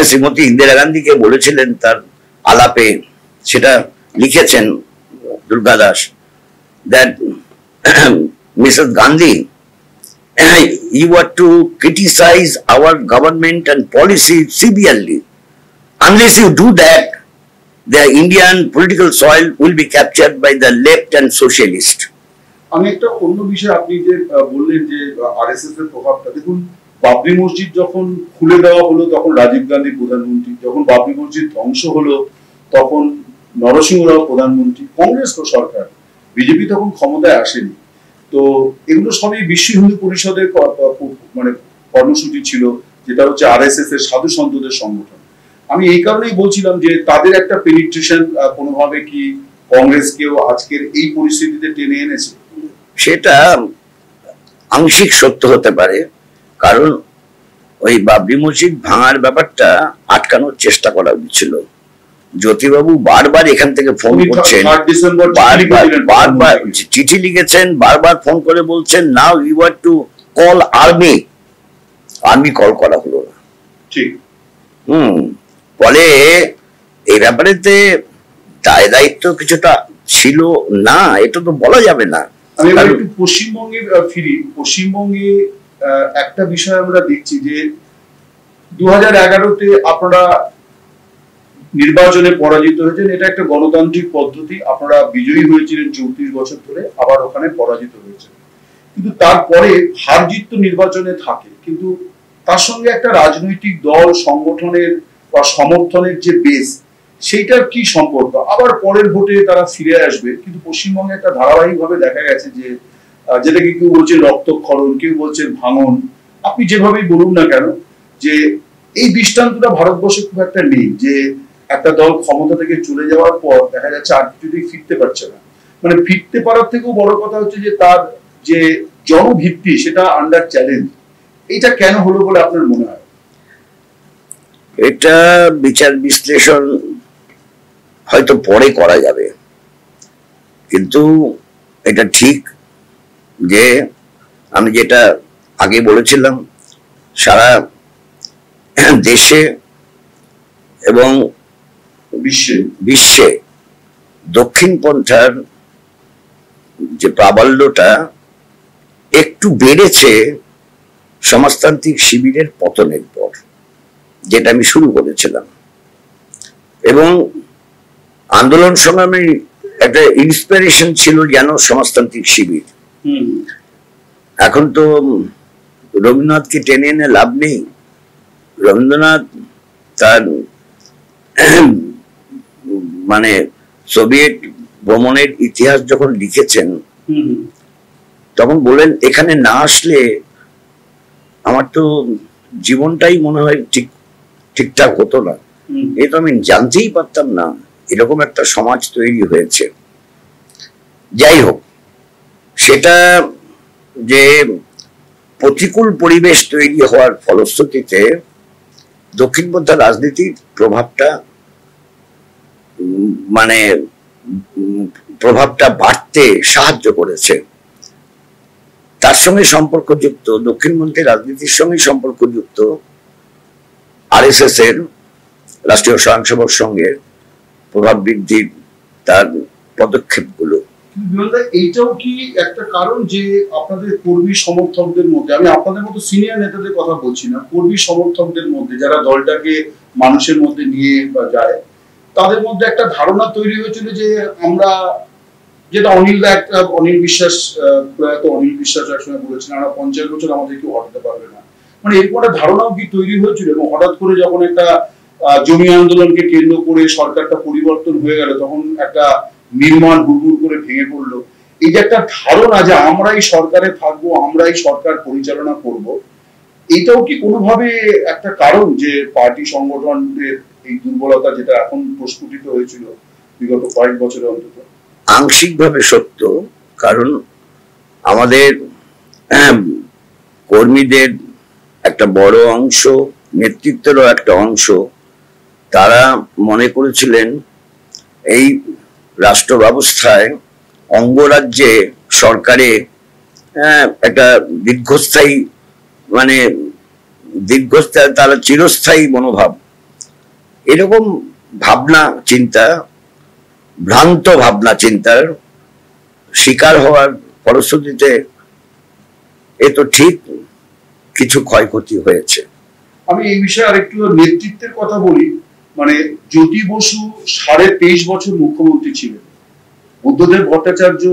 শ্রীমতী ইন্দিরা গান্ধীকে বলেছিলেন তার আলাপে, সেটা লিখেছেন Durga Das, that Mrs Gandhi, you are to criticize our government and policy severely. Unless you do that, the Indian political soil will be captured by the left and socialist. আমি একটা অন্য বিষয়, আপনি যে বললেন যে আরএসএস এর প্রভাবটা, দেখুন বাবরি মসজিদ যখন খুলে দেওয়া হলো তখন রাজীব গান্ধী প্রধানমন্ত্রী, যখন বাবরি মসজিদ ধ্বংস হলো তখন নরসিংহ রাও প্রধানমন্ত্রী, কংগ্রেস সরকার, বিজেপি তখন ক্ষমতায় আসেনি। তো এগুলো সবই বিশ্ব হিন্দু পরিষদের মানে কর্মসূচি ছিল, যেটা হচ্ছে আরএসএস এর সাধু সন্তদের সংগঠন। আমি এই কারণেই বলছিলাম যে তাদের একটা পেনিট্রেশন কোনোভাবে কি কংগ্রেসকেও আজকের এই পরিস্থিতিতে টেনে এনেছে। সেটা আংশিক সত্য হতে পারে, কারণ ওই বাবরি মসজিদ ভাঙার ব্যাপারটা আটকানোর চেষ্টা করা হয়েছিল। জ্যোতিবাবু বারবার এখান থেকে ফোন করছেন, বারবার চিঠি লিখেছেন, বারবার ফোন করে বলছেন now you are to call army call করা হলো না। ঠিক। ফলে এই ব্যাপারেতে দায় দায়িত্ব কিছুটা ছিল না, এটা তো বলা যাবে না। আমি একটু পশ্চিমবঙ্গে ফিরি। পশ্চিমবঙ্গে একটা বিষয় আমরা দেখছি যে 2011-তে আপনারা নির্বাচনে পরাজিত হয়েছেন, এটা একটা গণতান্ত্রিক পদ্ধতি, আপনারা বিজয়ী হয়েছিলেন 34 বছর ধরে, আবার ওখানে পরাজিত হয়েছে। কিন্তু তারপরে হার জিত তো নির্বাচনে থাকে, কিন্তু তার সঙ্গে একটা রাজনৈতিক দল সংগঠনের বা সমর্থনের যে বেস, সেইটার কি সম্পর্ক? আবার পরের ভোটে তারা ফিরে আসবে, কিন্তু পশ্চিমবঙ্গে একটা ধারাবাহিকভাবে দেখা গেছে যে যেটাকে কেউ বলছে রক্তক্ষরণ, কেউ বলছে ভাঙন, আপনি যেভাবেই বলুন না কেন, যে এই দৃষ্টান্তটা ভারতবর্ষে খুব একটা নেই, যে একটা দল ক্ষমতা থেকে চলে যাওয়ার পর দেখা যাচ্ছে আর কিছুতেই ফিরতে পারছে না। মানে ফিরতে পারার থেকেও বড় কথা হচ্ছে যে তার যে জনভিত্তি সেটা আন্ডার চ্যালেঞ্জ। এটা কেন হলো বলে আপনার মনে হয়? এটা বিচার বিশ্লেষণ হয়তো পরে করা যাবে, কিন্তু এটা ঠিক যে আমি যেটা আগে বলেছিলাম, সারা দেশে এবং বিশ্বে দক্ষিণ পন্থার যে প্রাবল্যটা একটু বেড়েছে সমাজতান্ত্রিক শিবিরের পতনের পর, যেটা আমি শুরু করেছিলাম, এবং আন্দোলন সংগ্রামে একটা ইন্সপিরেশন ছিল যেন সমাজতান্ত্রিক শিবির। এখন তো রবীন্দ্রনাথকে টেনে এনে লাভ নেই। রবীন্দ্রনাথ তার মানে সোভিয়েত ভ্রমণের ইতিহাস যখন লিখেছেন তখন বলেন, এখানে না আসলে আমার তো জীবনটাই মনে হয় ঠিকঠাক হতো না। এ তো আমি জানতেই পারতাম না এরকম একটা সমাজ তৈরি হয়েছে। যাই হোক, সেটা যে প্রতিকূল পরিবেশ তৈরি হওয়ার ফলশ্রুতিতে দক্ষিণপন্থা রাজনীতির প্রভাবটা প্রভাবটা বাড়তে সাহায্য করেছে। তার সঙ্গে সম্পর্কযুক্ত, দক্ষিণপন্থী রাজনীতির সঙ্গে সম্পর্কযুক্ত আরএসএস এর রাষ্ট্রীয় স্বয়ংসেবক সংঘের প্রভাব বৃদ্ধির তার পদক্ষেপগুলো। এইটাও কি একটা কারণ যে আপনাদের কর্মী সমর্থকদের মধ্যে, আমি আপনাদের মতো সিনিয়র নেতাদের কথা বলছি না, কর্মী সমর্থকদের মধ্যে যারা দলটাকে মানুষের মধ্যে নিয়ে যায়, তাদের মধ্যে একটা ধারণা তৈরি হয়েছিল যে আমরা, যেটা অনিল বিশ্বাস প্রয়াত অনিল বিশ্বাস একসময় বলেছিলেন, আমরা 50 বছর আমাদের কেউ হটাতে পারবে না, মানে এরকম একটা ধারণাও কি তৈরি হয়েছিল? এবং হঠাৎ করে যখন একটা জমি আন্দোলনকে কেন্দ্র করে সরকারটা পরিবর্তন হয়ে গেল, তখন একটা নির্মাণ হুড়মুড় করে ভেঙে পড়লো। এই যে একটা ধারণা যে আমরাই সরকারে থাকবো, আমরাই সরকার পরিচালনা করব, এটাও কি কোনোভাবে একটা কারণ যে পার্টি সংগঠনের এই দুর্বলতা যেটা এখন প্রস্ফুটিত হয়েছিল বিগত কয়েক বছরে? অন্তত আংশিকভাবে সত্য, কারণ আমাদের কর্মীদের একটা বড় অংশ, নেতৃত্বেরও একটা অংশ, তারা মনে করেছিলেন এই রাষ্ট্র ব্যবস্থায় অঙ্গরাজ্যে সরকারে একটা দীর্ঘস্থায়ী তারা চিরস্থায়ী মনোভাব, এরকম ভাবনা চিন্তা, ভ্রান্ত ভাবনা চিন্তার শিকার হওয়ার ফলশ্রুতিতে এ তো ঠিক কিছু ক্ষয়ক্ষতি হয়েছে। আমি এই বিষয়ে আরেকটু নেতৃত্বের কথা বলি। মানে জ্যোতি বসু 23.5 বছর মুখ্যমন্ত্রী ছিলেন, বুদ্ধদেব ভট্টাচার্য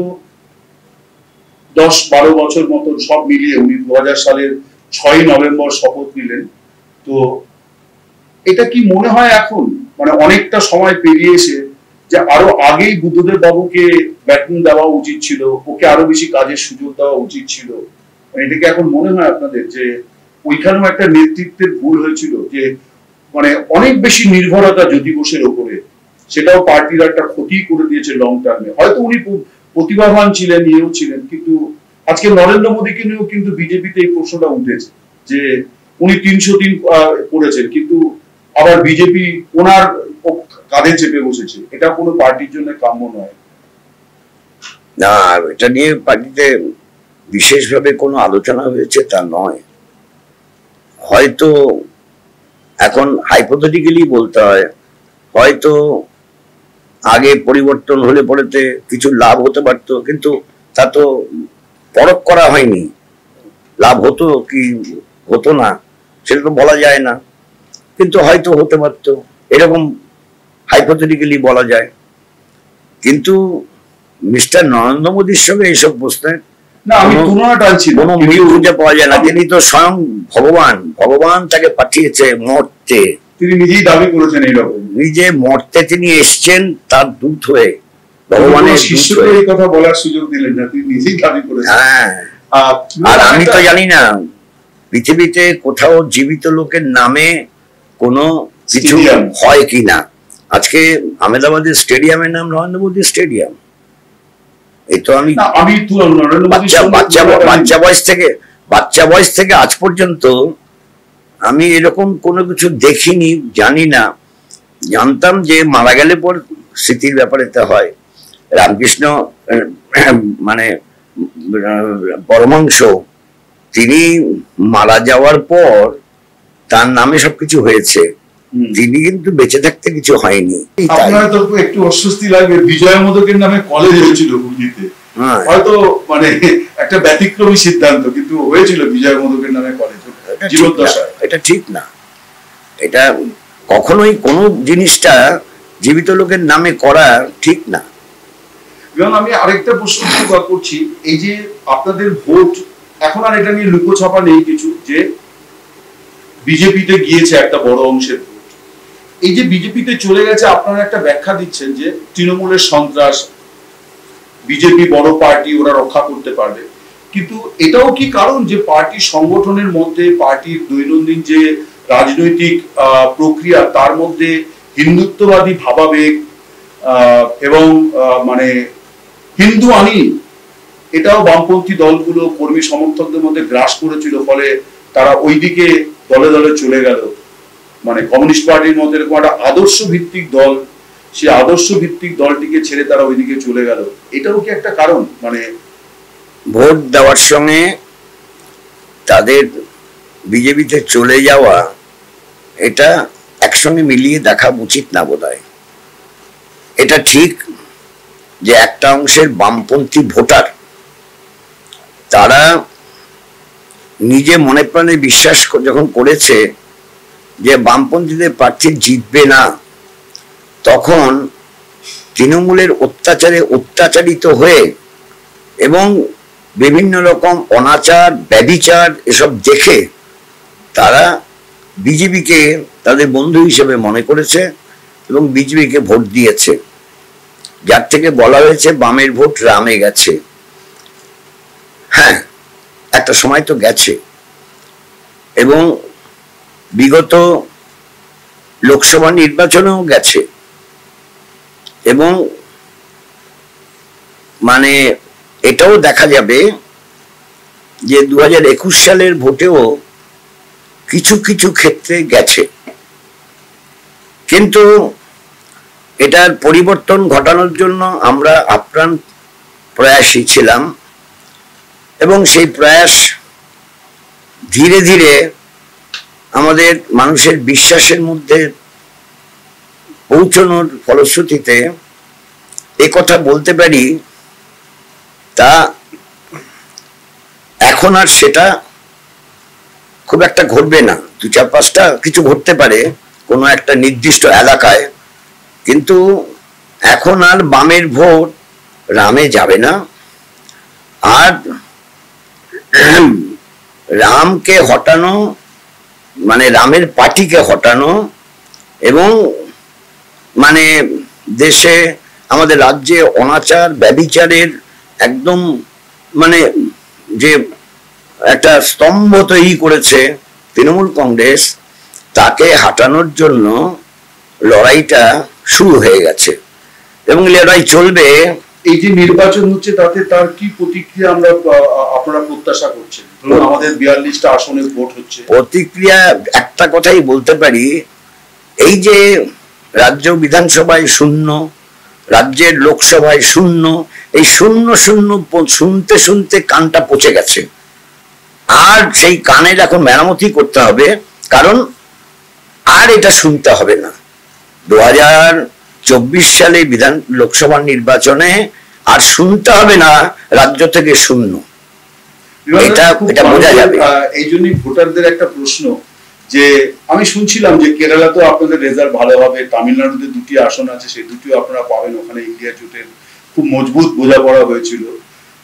10-12 বছর মতন, সব মিলিয়ে উনি 2000 সালের 6ই নভেম্বর শপথ নিলেন। তো এটা কি মনে হয় এখন, মানে অনেকটা সময় পেরিয়ে এসে, যে আরো আগেই বুদ্ধদেব বাবুকে ব্যাটন দেওয়া উচিত ছিল, ওকে আরো বেশি কাজের সুযোগ দেওয়া উচিত ছিল? এটা কি এখন মনে হয় আপনাদের যে ওইখানেও একটা নেতৃত্বের ভুল হয়েছিল, যে মানে অনেক বেশি নির্ভরতা জ্যোতি বসুর উপরে, সেটাও পার্টির একটা ক্ষতি করে দিয়েছে লং টার্মে? হয়তো উনি প্রতিভাবান ছিলেন, ইয়েও ছিলেন, কিন্তু আজকে নরেন্দ্র মোদীকে নিয়েও কিন্তু বিজেপিতে এই প্রশ্নটা উঠেছে যে উনি 303 করেছেন, কিন্তু আবার বিজেপি ওনার কাঁধে চেপে বসেছে। এটা কোনো পার্টির জন্য কাম্য নয়। না, এটা নিয়ে পার্টিতে বিশেষভাবে কোনো আলোচনা হয়েছে তা নয়। হয়তো এখন হাইপোথেটিক্যালি বলতে হয়, হয়তো আগে পরিবর্তন হলে পরেতে কিছু লাভ হতে পারতো, কিন্তু তা তো পরখ করা হয়নি। লাভ হতো কি হতো না সেটা তো বলা যায় না, কিন্তু হয়তো হতে পারতো, এরকম হাইপোথেটিক্যালি বলা যায়। কিন্তু মিস্টার নরেন্দ্র মোদীর সঙ্গে এইসব প্রশ্নের কোনো মিল খুঁজে পাওয়া যায় না। তিনি তো স্বয়ং ভগবান তাকে পাঠিয়েছে মর্তে, তিনি নিজেই দাবি করেছেন এইরকম, নিজে মর্তে তিনি এসছেন তার দূত হয়ে, ভগবানের শিষ্যকে এই কথা বলার সুযোগ দিলেন না, তিনি নিজেই দাবি করেছেন। হ্যাঁ, আর আমি তো জানি না পৃথিবীতে কোথাও জীবিত লোকের নামে কোনো কিছু হয় কিনা। আজকে আহমেদাবাদের স্টেডিয়ামের নাম নরেন্দ্র মোদী স্টেডিয়াম। এই তো আমি বাচ্চা বয়স থেকে আজ পর্যন্ত আমি এরকম কোনো কিছু দেখিনি, জানি না। জানতাম যে মারা গেলে পর স্মৃতির ব্যাপারে তা হয়। রামকৃষ্ণ মানে পরমাংশ, তিনি মারা যাওয়ার পর তার নামে সবকিছু হয়েছে, তিনি কিন্তু বেঁচে থাকতে কিছু হয়নি। আপনার তো একটু অস্বস্তি লাগবে, বিজয় মোদকের নামে কলেজ হয়েছিল হুগলিতে, হ্যাঁ, হয়তো মানে একটা ব্যতিক্রমী সিদ্ধান্ত, কিন্তু হয়েছিল বিজয় মোদকের নামে কলেজ জীবদ্দশায়। এটা ঠিক না, এটা কখনোই কোনো জিনিসটা জীবিত লোকের নামে করা ঠিক না। এবং আমি আরেকটা প্রশ্ন করছি, এই যে আপনাদের ভোট, এখন আর এটা নিয়ে লুকোছাপা নেই কিছু, যে বিজেপিতে গিয়েছে একটা বড় অংশের ভোট, এই যে বিজেপিতে চলে গেছে, আপনারা একটা ব্যাখ্যা দিচ্ছেন যে তৃণমূলের সন্ত্রাস, বিজেপি বড় পার্টি, ওরা রক্ষা করতে পারবে, কিন্তু এটাও কি কারণ যে পার্টি সংগঠনের মধ্যে, পার্টির দৈনন্দিন যে রাজনৈতিক প্রক্রিয়া, তার মধ্যে হিন্দুত্ববাদী ভাবাবেগ এবং মানে হিন্দু আনি, এটাও বামপন্থী দলগুলো কর্মী সমর্থকদের মধ্যে গ্রাস করেছিল, ফলে তারা ওইদিকে দলে দলে চলে গেল। মানে কমিউনিস্ট পার্টির মধ্যে এরকম একটা আদর্শ ভিত্তিক দল, সেই আদর্শ ভিত্তিক দলটিকে ছেড়ে তারা ওইদিকে চলে গেল, এটাও কি একটা কারণ? মানে ভোট দেওয়ার সঙ্গে তাদের বিজেপিতে চলে যাওয়া, এটা একসঙ্গে মিলিয়ে দেখা উচিত না বোধহয়। এটা ঠিক যে একটা অংশের বামপন্থী ভোটার, তারা নিজে মনে প্রাণে বিশ্বাস যখন করেছে যে বামপন্থীদের প্রার্থী জিতবে না, তখন তৃণমূলের অত্যাচারে অত্যাচারিত হয়ে এবং বিভিন্ন রকম অনাচার ব্যভিচার এসব দেখে তারা বিজেপিকে তাদের বন্ধু হিসেবে মনে করেছে এবং বিজেপিকে ভোট দিয়েছে, যার থেকে বলা হয়েছে বামের ভোট রামে গেছে। হ্যাঁ, একটা সময় তো গেছে, এবং বিগত লোকসভা নির্বাচনেও গেছে, এবং মানে এটাও দেখা যাবে যে 2021 সালের ভোটেও কিছু কিছু ক্ষেত্রে গেছে। কিন্তু এটার পরিবর্তন ঘটানোর জন্য আমরা আপ্রাণ প্রয়াসী ছিলাম, এবং সেই প্রয়াস ধীরে ধীরে আমাদের মানুষের বিশ্বাসের মধ্যে পৌঁছানোর ফলশ্রুতিতে কথা বলতে পারি, তা এখন আর সেটা খুব একটা ঘটবে না। 2-4-5টা কিছু ঘটতে পারে কোনো একটা নির্দিষ্ট এলাকায়, কিন্তু এখন আর বামের ভোট রামে যাবে না। আর রামকে হটানো মানে রামের পার্টিকে হটানো, এবং মানে দেশে আমাদের রাজ্যে অনাচার ব্যভিচারের একদম মানে যে একটা স্তম্ভ তৈরি করেছে তৃণমূল কংগ্রেস, তাকে হাঁটানোর জন্য লড়াইটা শুরু হয়ে গেছে এবং লড়াই চলবে। এই যে নির্বাচন হচ্ছে, তাতে তার কি প্রতিক্রিয়া আমরা আপনারা প্রত্যাশা করছেন? ধরুন আমাদের 42টা আসনে ভোট হচ্ছে, প্রতিক্রিয়া একটা কথাই বলতে পারি, এই যে রাজ্য বিধানসভায় শূন্য, রাজ্যের লোকসভায় শূন্য, এই শূন্য শূন্য শুনতে শুনতে কানটা পচে গেছে। আর সেই কানের এখন মেরামতি করতে হবে, কারণ আর এটা শুনতে হবে না। 2024 সালে লোকসভা নির্বাচনে আর শুনতে হবে না রাজ্য থেকে শূন্য, এটা বোঝা যাবে। এই জন্যই ভোটারদের একটা প্রশ্ন, যে আমি শুনছিলাম যে কেরালাতেও আপনাদের রেজাল্ট ভালো হবে, তামিলনাড়ুতে 2টি আসন আছে, সেই 2টিও আপনারা পাবেন, ওখানে ইন্ডিয়া জোটের খুব মজবুত বোঝাপড়া হয়েছিল।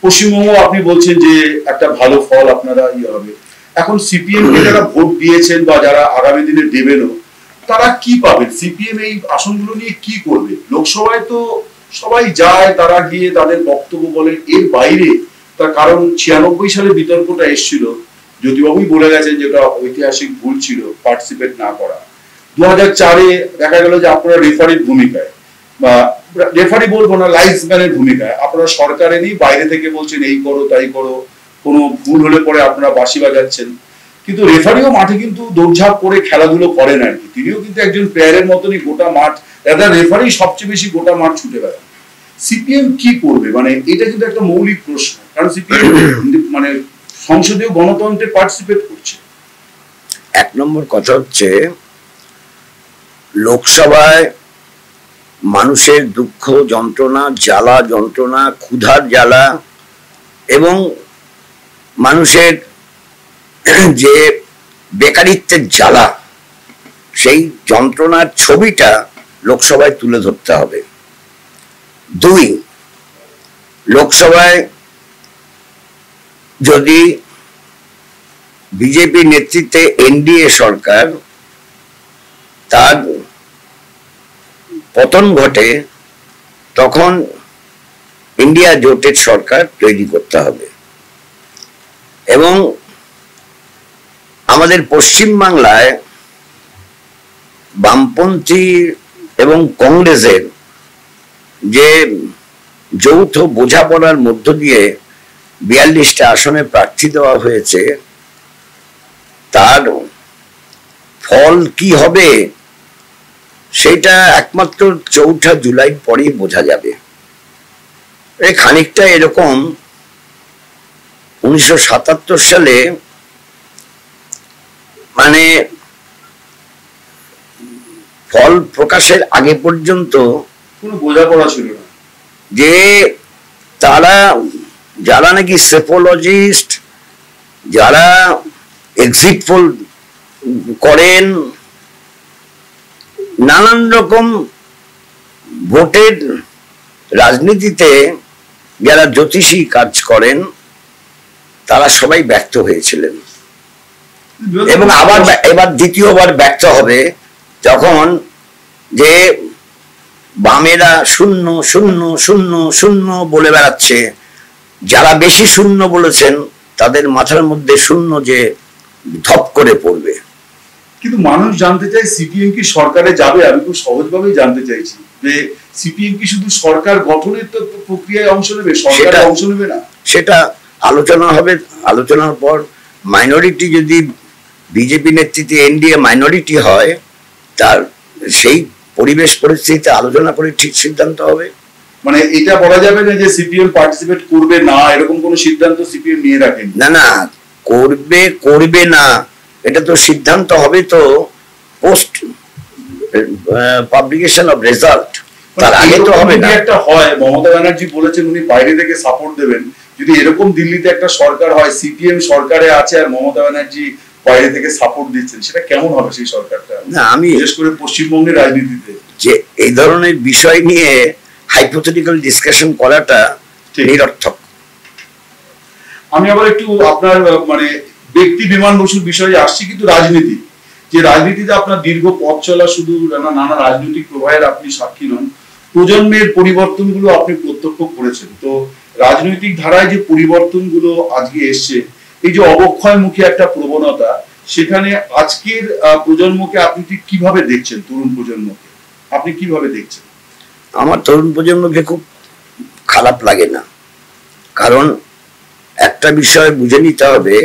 পশ্চিমবঙ্গ আপনি বলছেন যে একটা ভালো ফল আপনারা হবে। এখন সিপিএম কে যারা ভোট দিয়েছেন বা যারা আগামী দিনে দেবেনও, তারা কি পাবেন? সিপিএম এই আসনগুলো নিয়ে কি করবে? লোকসভায় তো সবাই যায়, তারা গিয়ে তাদের বক্তব্য বলেন, এর বাইরে তার কারণ 96 সালে বিতর্কটা এসেছিল, জ্যোতিবাবুই বলে গেছেন যে ওটা ঐতিহাসিক ভুল ছিল পার্টিসিপেট না করা। 2004-এ দেখা গেল যে আপনারা রেফারির ভূমিকায়, বা রেফারি বলবো না, লাইন্সম্যানের ভূমিকায় আপনারা সরকারেরই বাইরে থেকে বলছেন এই করো তাই করো, কোনো ভুল হলে পরে আপনারা বাঁশি বাজাচ্ছেন, কিন্তু রেফারিও মাঠে কিন্তু দৌড়ঝাঁপ করে খেলাধুলো করেন আর কি, তিনিও কিন্তু একজন প্লেয়ারের মতনই গোটা মাঠ, রেফারি সবচেয়ে বেশি গোটা মাঠ ছুটে বেড়ান। সিপিএম কি করবে? মানে এটা কিন্তু একটা মৌলিক প্রশ্ন, কারণ সিপিএম মানে সংসদীয় গণতন্ত্রে পার্টিসিপেট করছে। এক নম্বর কথা হচ্ছে, লোকসভায় মানুষের দুঃখ যন্ত্রণা, জ্বালা যন্ত্রণা, ক্ষুধার জ্বালা এবং মানুষের যে বেকারিত্বের জ্বালা, সেই যন্ত্রণার ছবিটা লোকসভায় তুলে ধরতে হবে। 2, লোকসভায় যদি বিজেপি নেতৃত্বে এনডিএ সরকার তার পতন ঘটে, তখন ইন্ডিয়া জোটের সরকার তৈরি করতে হবে। এবং আমাদের পশ্চিমবাংলায় বামপন্থী এবং কংগ্রেসের যে যৌথ বোঝাপড়ার মধ্য দিয়ে 42টা আসনে প্রার্থী দেওয়া হয়েছে, তার ফল কি হবে সেটা একমাত্র 4 জুলাই পরেই বোঝা যাবে। খানিকটা এরকম 1977 সালে মানে ফল প্রকাশের আগে পর্যন্ত কোনো বোঝাপড়া ছিল না, যে তারা যারা নাকি সেফোলজিস্ট, যারা এক্সিট পোল করেন, নানান রকম ভোটের রাজনীতিতে যারা জ্যোতিষী কাজ করেন, তারা সবাই ব্যর্থ হয়েছিলেন। এবং এবার দ্বিতীয়বার ব্যর্থ হবে যখন যে বামেরা 0 0 0 0 বলে বেড়াচ্ছে, যারা বেশি শূন্য বলেছেন তাদের মাথার মধ্যে শূন্য যে ধপ করে পড়বে। কিন্তু মানুষ জানতে চায় সিপিএম কি সরকারে যাবে? আমি খুব সহজভাবেই জানতে চাইছি যে সিপিএম কি শুধু সরকার গঠনের তো প্রক্রিয়ায় অংশ নেবে, সরকারে অংশ নেবে না? সেটা আলোচনা হবে। আলোচনার পর মাইনরিটি যদি বিজেপি নেতৃত্বে এনডিএ মাইনরিটি হয়, তার সেই পরিবেশ পরিস্থিতিতে আলোচনা করে ঠিক সিদ্ধান্ত হবে। মানে এটা বলা যাবে না যে সিপিএম পার্টিসিপেট করবে না, এরকম কোনো সিদ্ধান্ত সিপিএম নিয়ে রাখেন? না না, করবে না, এটা তো সিদ্ধান্ত হবে তো পোস্ট পাবলিকেশন অফ রেজাল্ট, তার আগে তো হবে না। একটা হয়, মমতা ব্যানার্জি বলেছেন উনি বাইরে থেকে সাপোর্ট দেবেন। যদি এরকম দিল্লিতে একটা সরকার হয়, সিপিএম সরকারে আছে আর মমতা ব্যানার্জি বাইরে থেকে সাপোর্ট দিচ্ছেন, সেটা কেমন হবে সেই সরকারটা? না, আমি বিশেষ করে পশ্চিমবঙ্গের রাজনীতিতে যে এই ধরনের বিষয় নিয়ে হাইপোথেটিক্যাল ডিসকাশন করাটা নিরর্থক। আমি আবার একটু আপনার মানে ব্যক্তি বিমান বসুর বিষয়ে আসছি, কিন্তু রাজনীতি, যে রাজনীতিতে আপনার দীর্ঘ পথ চলা, শুধু নানা রাজনৈতিক প্রবাহের আপনি সাক্ষী নন, প্রজন্মের পরিবর্তনগুলো আপনি প্রত্যক্ষ করেছেন। তো রাজনৈতিক ধারায় যে পরিবর্তনগুলো আজকে এসছে, এই যে অবক্ষয়মুখী একটা প্রবণতা, সেখানে আজকের প্রজন্মকে আপনি ঠিক কিভাবে দেখছেন? তরুণ প্রজন্মকে আপনি কিভাবে দেখছেন? আমার তরুণ প্রজন্মকে খুব খারাপ লাগে না, কারণ একটা বিষয় বুঝে নিতে হবে,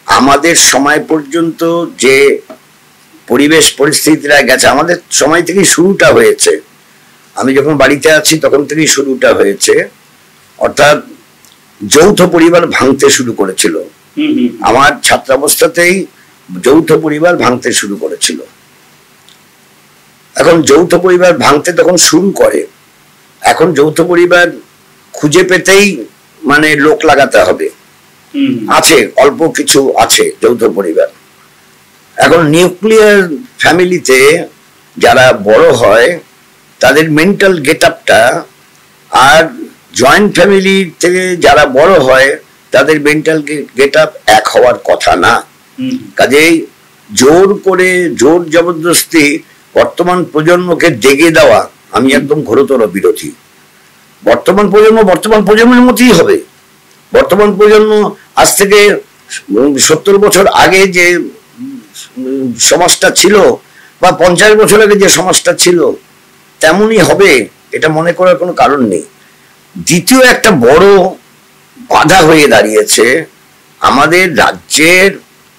আমাদের সময় পর্যন্ত যে পরিবেশ পরিস্থিতিটা গেছে, আমাদের সময় থেকেই শুরুটা হয়েছে। আমি যখন বাড়িতে আছি তখন থেকেই শুরুটা হয়েছে, অর্থাৎ যৌথ পরিবার ভাঙতে শুরু করেছিল। আমার ছাত্রাবস্থাতেই যৌথ পরিবার ভাঙতে শুরু করেছিল। এখন যৌথ পরিবার ভাঙতে তখন শুরু করে, এখন যৌথ পরিবার খুঁজে পেতেই মানে লোক লাগাতে হবে। আছে, অল্প কিছু আছে যৌথ পরিবার। এখন নিউক্লিয়ার ফ্যামিলিতে যারা বড় হয়, তাদের মেন্টাল গেট আপটা আর জয়েন্ট ফ্যামিলি থেকে যারা বড় হয় তাদের মেন্টাল গেট আপ এক হওয়ার কথা না। কাজেই জোর করে, জোর জবরদস্তি বর্তমান প্রজন্মকে ডেকে দেওয়া আমি একদম ঘোরতর বিরোধী। বর্তমান প্রজন্মের মতোই হবে। বর্তমান প্রজন্ম আজ থেকে 70 বছর আগে যে সমাজটা ছিল, বা 50 বছর আগে যে সমাজটা ছিল, তেমনই হবে, এটা মনে করার কোনো কারণ নেই। দ্বিতীয় একটা বড় বাধা হয়ে দাঁড়িয়েছে, আমাদের রাজ্যের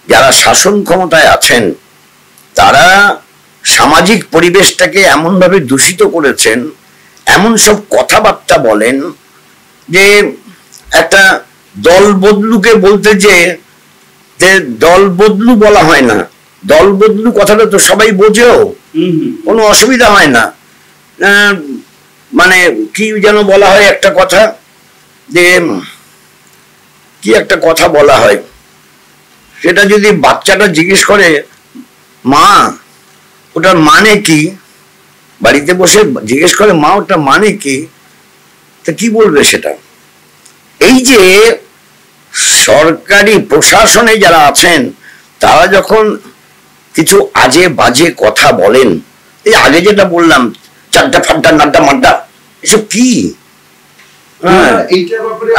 যারা শাসন ক্ষমতায় আছেন, তারা সামাজিক পরিবেশটাকে এমনভাবে দূষিত করেছেন, এমন সব কথাবার্তা বলেন যে একটা দল বদলুকে বলতে, যে দল বদলু বলা হয় না, দল বদলু কথাটা তো সবাই বোঝেও, কোনো অসুবিধা হয় না। মানে কি যেন বলা হয় একটা কথা, যে কি একটা কথা বলা হয়, সেটা যদি বাচ্চাটা জিজ্ঞেস করে মা ওটার মানে কি, বাড়িতে বসে জিজ্ঞেস করে মা ওটার মানে কি, তা কি বলবে সেটা? এই যে সরকারি প্রশাসনে যারা আছেন তারা যখন কিছু আজে বাজে কথা বলেন, এই আগে যেটা বললাম চাড্ডা ফাড্ডা নাড্ডা মাড্ডা, এসব কি?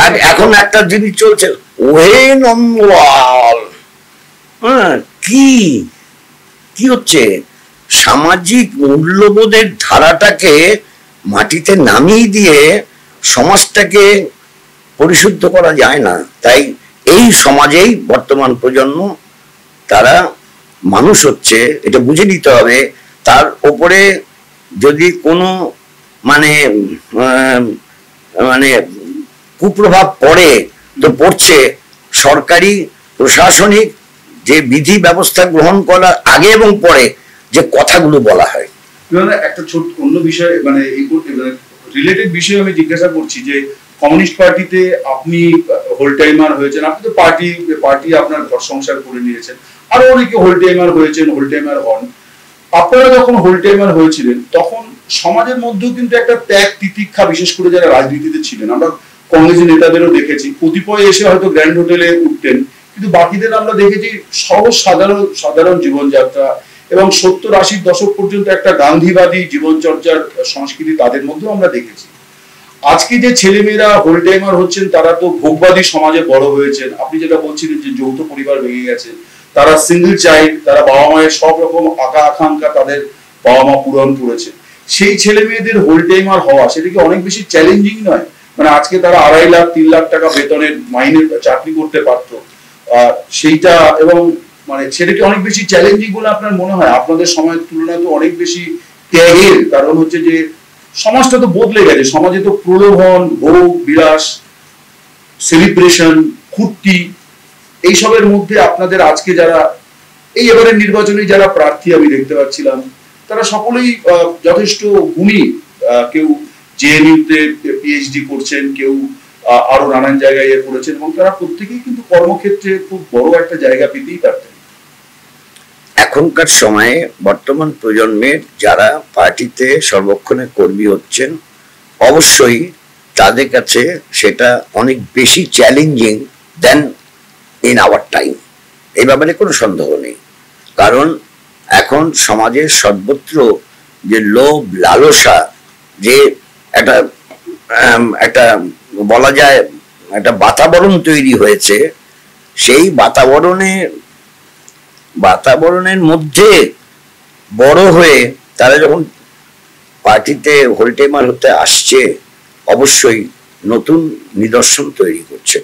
আর এখন একটা জিনিস চলছে ওহে নন্দলাল, কি কি হচ্ছে? সামাজিক মূল্যবোধের ধারাটাকে মাটিতে নামিয়ে দিয়ে সমাজটাকে পরিশুদ্ধ করা যায় না। তাই এই সমাজেই বর্তমান প্রজন্ম তারা মানুষ হচ্ছে, এটা বুঝে নিতে হবে। তার উপরে যদি কোনো মানে মানে কুপ্রভাব পড়ে, তো পড়ছে সরকারি প্রশাসনিক যে বিধি ব্যবস্থা গ্রহণ করার আগে এবং পরে যে কথাগুলো বলা হয়। একটা ছোট অন্য বিষয়, মানে এই রিলেটেড বিষয়ে আমি জিজ্ঞাসা করছি যে কমিউনিস্ট পার্টিতে আপনি হোল টাইমার হয়েছেন, আপনি তো পার্টি আপনার ঘর সংসার করে নিয়েছেন, আরো অনেকে হোল টাইমার হয়েছেন, হোল টাইমার হন। আপনারা যখন হোল টাইমার হয়েছিলেন তখন সমাজের মধ্যেও কিন্তু একটা ত্যাগ তিতিক্ষা, বিশেষ করে যারা রাজনীতিতে ছিলেন, আমরা কংগ্রেসি নেতাদেরও দেখেছি, কতিপয় এসে হয়তো গ্র্যান্ড হোটেলে উঠতেন, কিন্তু বাকিদের আমরা দেখেছি সহজ সাধারণ জীবনযাত্রা এবং 70-80 দশক পর্যন্ত একটা গান্ধীবাদী জীবনচর্চার সংস্কৃতি তাদের মধ্যেও আমরা দেখেছি। আজকে যে ছেলেমেয়েরা হোল টাইমার হচ্ছেন তারা তো ভোগবাদী সমাজে বড় হয়েছেন। আপনি যেটা বলছিলেন যে যৌথ পরিবার ভেঙে গেছে, তারা সিঙ্গেল চাইল্ড, তারা বাবা মায়ের সব রকম আকাঙ্ক্ষা তাদের বাবা মা পূরণ করেছে। সেই ছেলে মেয়েদের হোল টাইমার হওয়া সেটা কি অনেক বেশি চ্যালেঞ্জিং নয়? মানে আজকে তারা 2.5 লাখ 3 লাখ টাকা বেতনের মাইনে চাকরি করতে পারতো, সেইটা, এবং মানে সেটা কি অনেক বেশি চ্যালেঞ্জিং বলে আপনার মনে হয়? আপনাদের সময়ের তুলনায় তো অনেক বেশি ত্যাগের, কারণ হচ্ছে যে সমাজটা তো বদলে গেছে, সমাজে তো প্রলোভন, ভোগ বিলাস, সেলিব্রেশন, ফুর্তি, এইসবের মধ্যে আপনাদের আজকে যারা এই এবারের নির্বাচনে যারা প্রার্থী আমি দেখতে পাচ্ছিলাম, তারা সকলেই যথেষ্ট গুণী। কেউ জেএনইউতে পিএইচডি করছেন, কেউ আরো নানান জায়গায় করেছেন, এবং তারা প্রত্যেকেই কিন্তু কর্মক্ষেত্রে খুব বড় একটা জায়গা পেতেই পারতেন। এখনকার সময়ে বর্তমান প্রজন্মের যারা পার্টিতে সর্বক্ষণে কর্মী হচ্ছেন, অবশ্যই তাদের কাছে সেটা অনেক বেশি challenging than in our time, এই ব্যাপারে কোনো সন্দেহ নেই। কারণ এখন সমাজের সর্বত্র যে লোভ লালসা, যে একটা একটা বলা যায় একটা বাতাবরণ তৈরি হয়েছে, সেই বাতাবরণের মধ্যে বড় হয়ে তারা যখন পার্টিতে হোল টাইমার হতে আসছে, অবশ্যই নতুন নিদর্শন তৈরি করছে।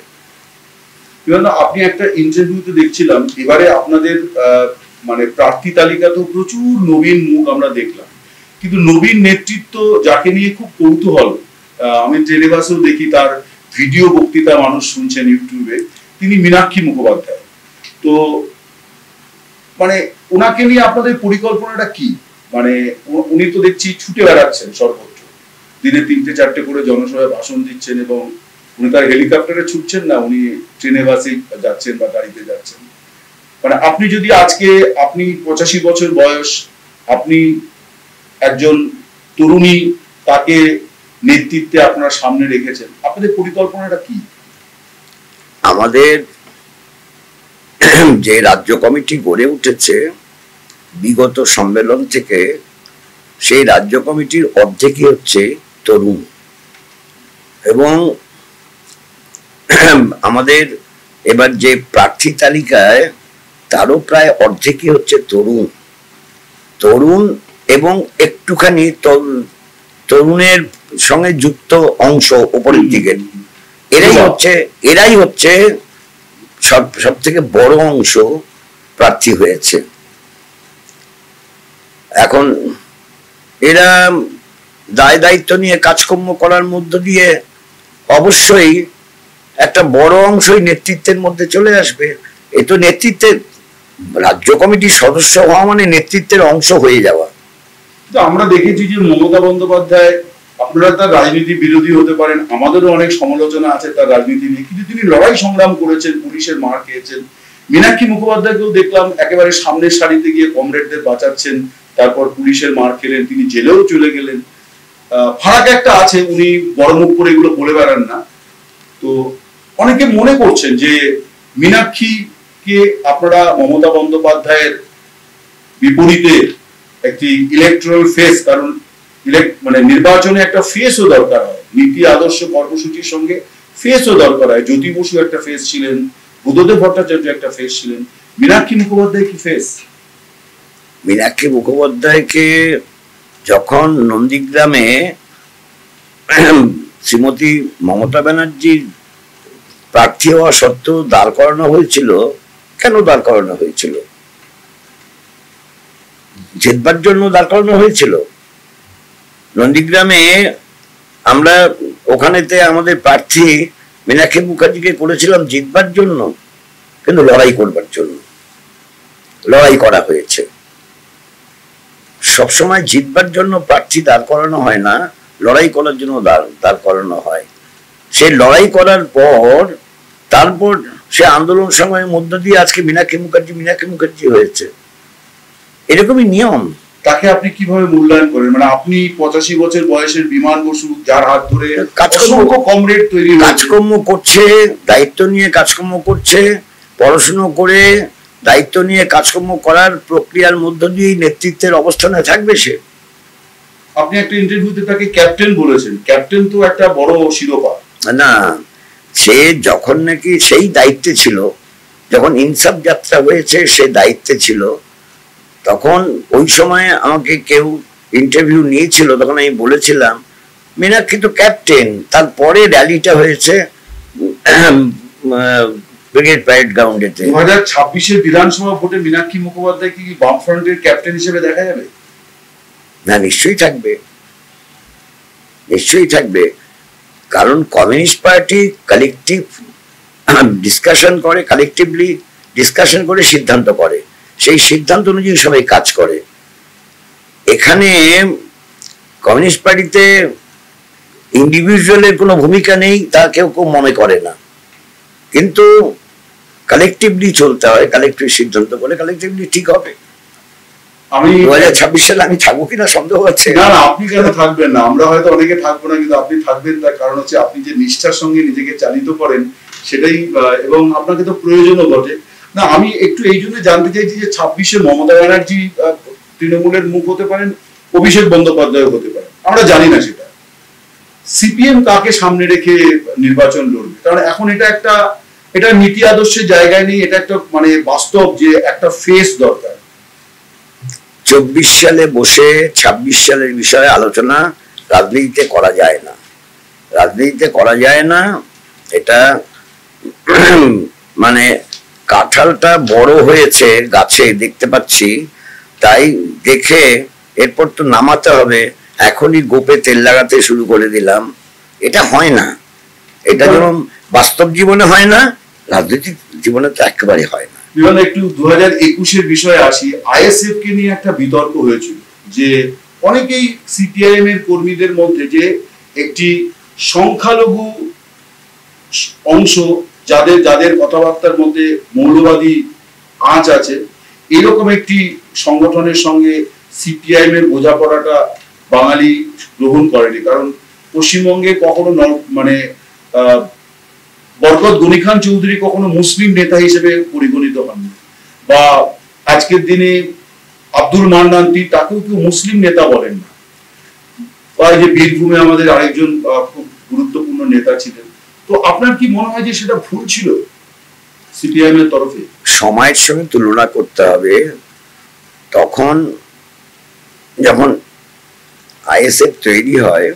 আপনি একটা ইন্টারভিউতে দেখছিলাম, এবারে আপনাদের মানে প্রার্থী তালিকাতেও প্রচুর নবীন মুখ আমরা দেখলাম, কিন্তু নবীন নেতৃত্ব যাকে নিয়ে খুব কৌতূহল, আমি টেলিভাসেও দেখি তার ভিডিও বক্তৃতা মানুষ শুনছেন ইউটিউবে, তিনি মীনাক্ষী মুখোপাধ্যায়। তো মানে ওনাকে নিয়ে আপনাদের পরিকল্পনাটা কি? মানে উনি তো দেখছি ছুটে বেড়াচ্ছেন সর্বত্র, দিনে 3-4টে করে জনসভায় ভাষণ দিচ্ছেন, এবং উনি তার হেলিকপ্টারে ছুটছেন না, উনি ট্রেনে বাসে যাচ্ছেন বা গাড়িতে যাচ্ছেন। মানে আপনি যদি আজকে, আপনি 85 বছর বয়স, আপনি একজন তরুণী, তাকে নেতৃত্বে আপনার সামনে রেখেছেন, আপনাদের পরিকল্পনাটা কি? আমাদের যে রাজ্য কমিটি গড়ে উঠেছে বিগত সম্মেলন থেকে, সেই রাজ্য কমিটির অর্ধেকই হচ্ছে তরুণ, এবং আমাদের এবার যে প্রার্থী তালিকায় তারও প্রায় অর্ধেকই হচ্ছে তরুণ এবং একটুখানি তরুণের সঙ্গে যুক্ত অংশ উপরের দিকে, এরাই হচ্ছে সব থেকে বড় অংশ প্রার্থী হয়েছে। এখন এরা দায় দায়িত্ব নিয়ে কাজকর্ম করার মধ্য দিয়ে অবশ্যই একটা বড় অংশই নেতৃত্বের মধ্যে চলে আসবে। এ তো নেতৃত্বের, রাজ্য কমিটির সদস্য হওয়া মানে নেতৃত্বের অংশ হয়ে যাওয়া। তো আমরা দেখেছি যে মমতা বন্দ্যোপাধ্যায়, আপনারা তার রাজনীতি বিরোধী হতে পারেন, আমাদেরও অনেক সমালোচনা আছে তার রাজনীতি নিয়ে, কিন্তু তিনি লড়াই সংগ্রাম করেছেন, পুলিশের মার খেয়েছেন। মীনাক্ষী মুখোপাধ্যায়কেও দেখলাম একেবারে সামনের সারিতে গিয়ে কমরেডদের বাঁচাচ্ছেন, তারপর পুলিশের মার খেলেন, তিনি জেলেও চলে গেলেন। ফারাক একটা আছে, উনি বড় মুখ করে এগুলো বলে বেড়ান না। তো অনেকে মনে করছেন যে মীনাক্ষীকে আপনারা মমতা বন্দ্যোপাধ্যায়ের বিপরীতে একটি ইলেকট্রাল ফেস, কারণ মানে নির্বাচনে একটা ফেসও দরকার হয়, নীতি আদর্শ কর্মসূচির সঙ্গে ফেসও দরকার হয়। জ্যোতি বসু একটা ফেস ছিলেন, বুদ্ধদেব ভট্টাচার্য একটা ফেস ছিলেন, মীনাক্ষী মুখোপাধ্যায় কি ফেস? মীনাক্ষী মুখোপাধ্যায়কে যখন নন্দীগ্রামে শ্রীমতী মমতা ব্যানার্জির প্রার্থী হওয়া সত্ত্বেও দাঁড় করানো হয়েছিল, কেন দাঁড় করানো হয়েছিল? জিতবার জন্য দাঁড় করানো হয়েছিল। নন্দীগ্রামে আমরা ওখানেতে আমাদের প্রার্থী মীনাক্ষী মুখার্জিকে করেছিলাম জিতবার জন্য, কিন্তু লড়াই করবার জন্য লড়াই করা হয়েছে। সবসময় জিতবার জন্য প্রার্থী দাঁড় করানো হয় না, লড়াই করার জন্য দাঁড় করানো হয়। সে লড়াই করার পর তারপর সে আন্দোলন সময়ের মধ্য দিয়ে আজকে মীনাক্ষী মুখার্জি হয়েছে। এরকমই নিয়ম। তাকে আপনি কিভাবে মূল্যায়ন করেন? মানে আপনি 85 বছর বয়সের বিমান বসু, যার হাত ধরে কমরেড তৈরি, কাজকর্ম করছে, দায়িত্ব নিয়ে কাজকর্ম করছে, পড়াশুনো করে দায়িত্ব নিয়ে কাজকর্ম করার প্রক্রিয়ার মধ্য দিয়ে নেতৃত্বের অবস্থানে থাকবে সে। আপনি একটা ইন্টারভিউতে তাকে ক্যাপ্টেন বলেছেন। ক্যাপ্টেন তো একটা বড় শিরোপা না। সে যখন নাকি সেই দায়িত্বে ছিল, যখন ইনসাফ যাত্রা হয়েছে সে দায়িত্বে ছিল, তখন ওই সময় আমাকে কেউ ইন্টারভিউ নিয়েছিল, তখন আমি বলেছিলাম মীনাক্ষী তো ক্যাপ্টেন। তারপরে র্যালিটা হয়েছে ব্রিগেড প্যারেড গ্রাউন্ডেতে। 2026 বিধানসভা ভোটে মীনাক্ষী মুখোপাধ্যায় কি বামফ্রন্টের ক্যাপ্টেন হিসেবে দেখা যাবে? না, নিশ্চয়ই থাকবে, নিশ্চয়ই থাকবে। কারণ কমিউনিস্ট পার্টি কালেকটিভ ডিসকাশন করে, কালেকটিভলি ডিসকাশন করে সিদ্ধান্ত করে, সেই সিদ্ধান্ত অনুযায়ী সবাই কাজ করে। এখানে কমিউনিস্ট পার্টিতে ইন্ডিভিজুয়ালের কোনো ভূমিকা নেই, তা কেউ কেউ মনে করে না, কিন্তু কালেকটিভলি চলতে হয়, কালেকটিভ সিদ্ধান্ত করে কালেকটিভলি ঠিক হবে। আমি 2026 সালে আমি থাকবো কিনা সন্দেহ আছে। না না, আপনি কেন থাকবেন না? আমরা হয়তো অনেকে থাকবো না, কিন্তু আপনি থাকবেন। তার কারণ হচ্ছে আপনি যে নিষ্ঠার সঙ্গে নিজেকে চালিত করেন সেটাই, এবং আপনাকে তো প্রয়োজনও বটে। না, আমি একটু এই জন্য জানতে চাইছি যে 26-এ মমতা ব্যানার্জি তৃণমূলের মুখ হতে পারেন, অভিষেক বন্দ্যোপাধ্যায় হতে পারেন, আমরা জানি না সেটা। সিপিএম কাকে সামনে রেখে নির্বাচন লড়বে? কারণ এখন এটা নীতি আদর্শের জায়গায় নেই, এটা একটা মানে বাস্তব যে একটা ফেস দরকার। 24 সালে বসে 26 সালের বিষয়ে আলোচনা রাজনীতিতে করা যায় না, রাজনীতিতে করা যায় না। এটা মানে কাঁঠালটা বড় হয়েছে গাছে দেখতে পাচ্ছি, তাই দেখে এরপর তো নামাতে হবে, এখনই গোপে তেল লাগাতে শুরু করে দিলাম, এটা হয় না। এটা যেমন বাস্তব জীবনে হয় না, রাজনৈতিক জীবনে তো একেবারে হয় না। একটু 2021-এর বিষয়ে আসি। আইএসএফ কে নিয়ে একটা বিতর্ক হয়েছিল যে অনেকেই সিপিআইএম এর কর্মীদের মধ্যে যে একটি সংখ্যালঘু অংশ, যাদের কথাবার্তার মধ্যে মৌলবাদী আঁচ আছে, এরকম একটি সংগঠনের সঙ্গে সিপিআইএম এর বোঝাপড়াটা বাঙালি গ্রহণ করেনি। কারণ পশ্চিমবঙ্গে কখনো মানে বরকত গনি খান চৌধুরী কখনো মুসলিম নেতা হিসেবে পরিগণিত হননি, বা আজকের দিনে আব্দুল মান্নান তাকেও কেউ মুসলিম নেতা বলেন না, বা এই যে বীরভূমে আমাদের আরেকজন খুব গুরুত্বপূর্ণ নেতা ছিলেন। তো আপনার কি মনে হয় যে সেটা ভুল ছিল সিপিআইএম এর তরফে? সময়ের সঙ্গে তুলনা করতে হবে। তখন যখন আইএসএফ তৈরি হয়,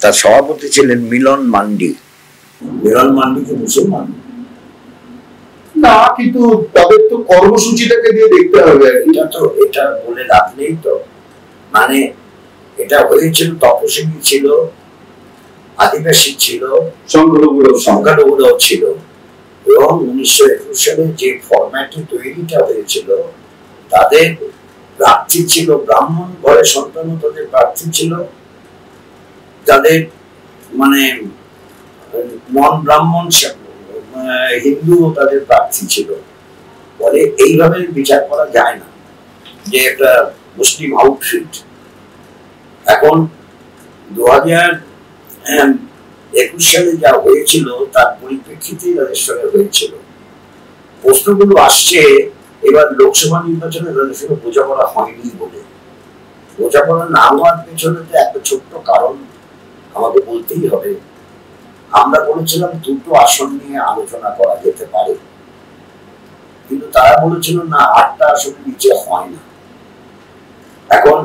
তার সভাপতি ছিলেন মিলন মান্ডি। মিলন মান্ডিকে মুসলমান না, কিন্তু তাদের তো কর্মসূচিটাকে দিয়ে দেখতে হবে। এটা বলে লাভ নেই তো। মানে এটা হয়েছিল, তপশিলি ছিল, আদিবাসী ছিল, সংখ্যালঘুরাও ছিল, এবং 1921 সালে যে ফরম্যাটে তৈরিটা হয়েছিল তাদের প্রার্থী ছিল, ব্রাহ্মণ ঘরের সন্তান তাদের প্রার্থী ছিল, তাদের মানে নন ব্রাহ্মণ হিন্দু তাদের প্রার্থী ছিল। বলে এইভাবে বিচার করা যায় না যে একটা মুসলিম আউটফিট। এখন 2021 সালে যা হয়েছিল তার পরিপ্রেক্ষিতে তাদের সঙ্গে হয়েছিল। প্রশ্নগুলো আসছে এবার লোকসভা নির্বাচনে তাদের সঙ্গে বোঝাপড়া হয়নি বলে। বোঝাপড়া না হওয়ার পেছনে একটা ছোট্ট কারণ আমাকে বলতেই হবে। আমরা বলেছিলাম 2টো আসন নিয়ে আলোচনা করা যেতে পারে, কিন্তু তারা বলেছিল না 8টা আসনের নিচে হয় না। এখন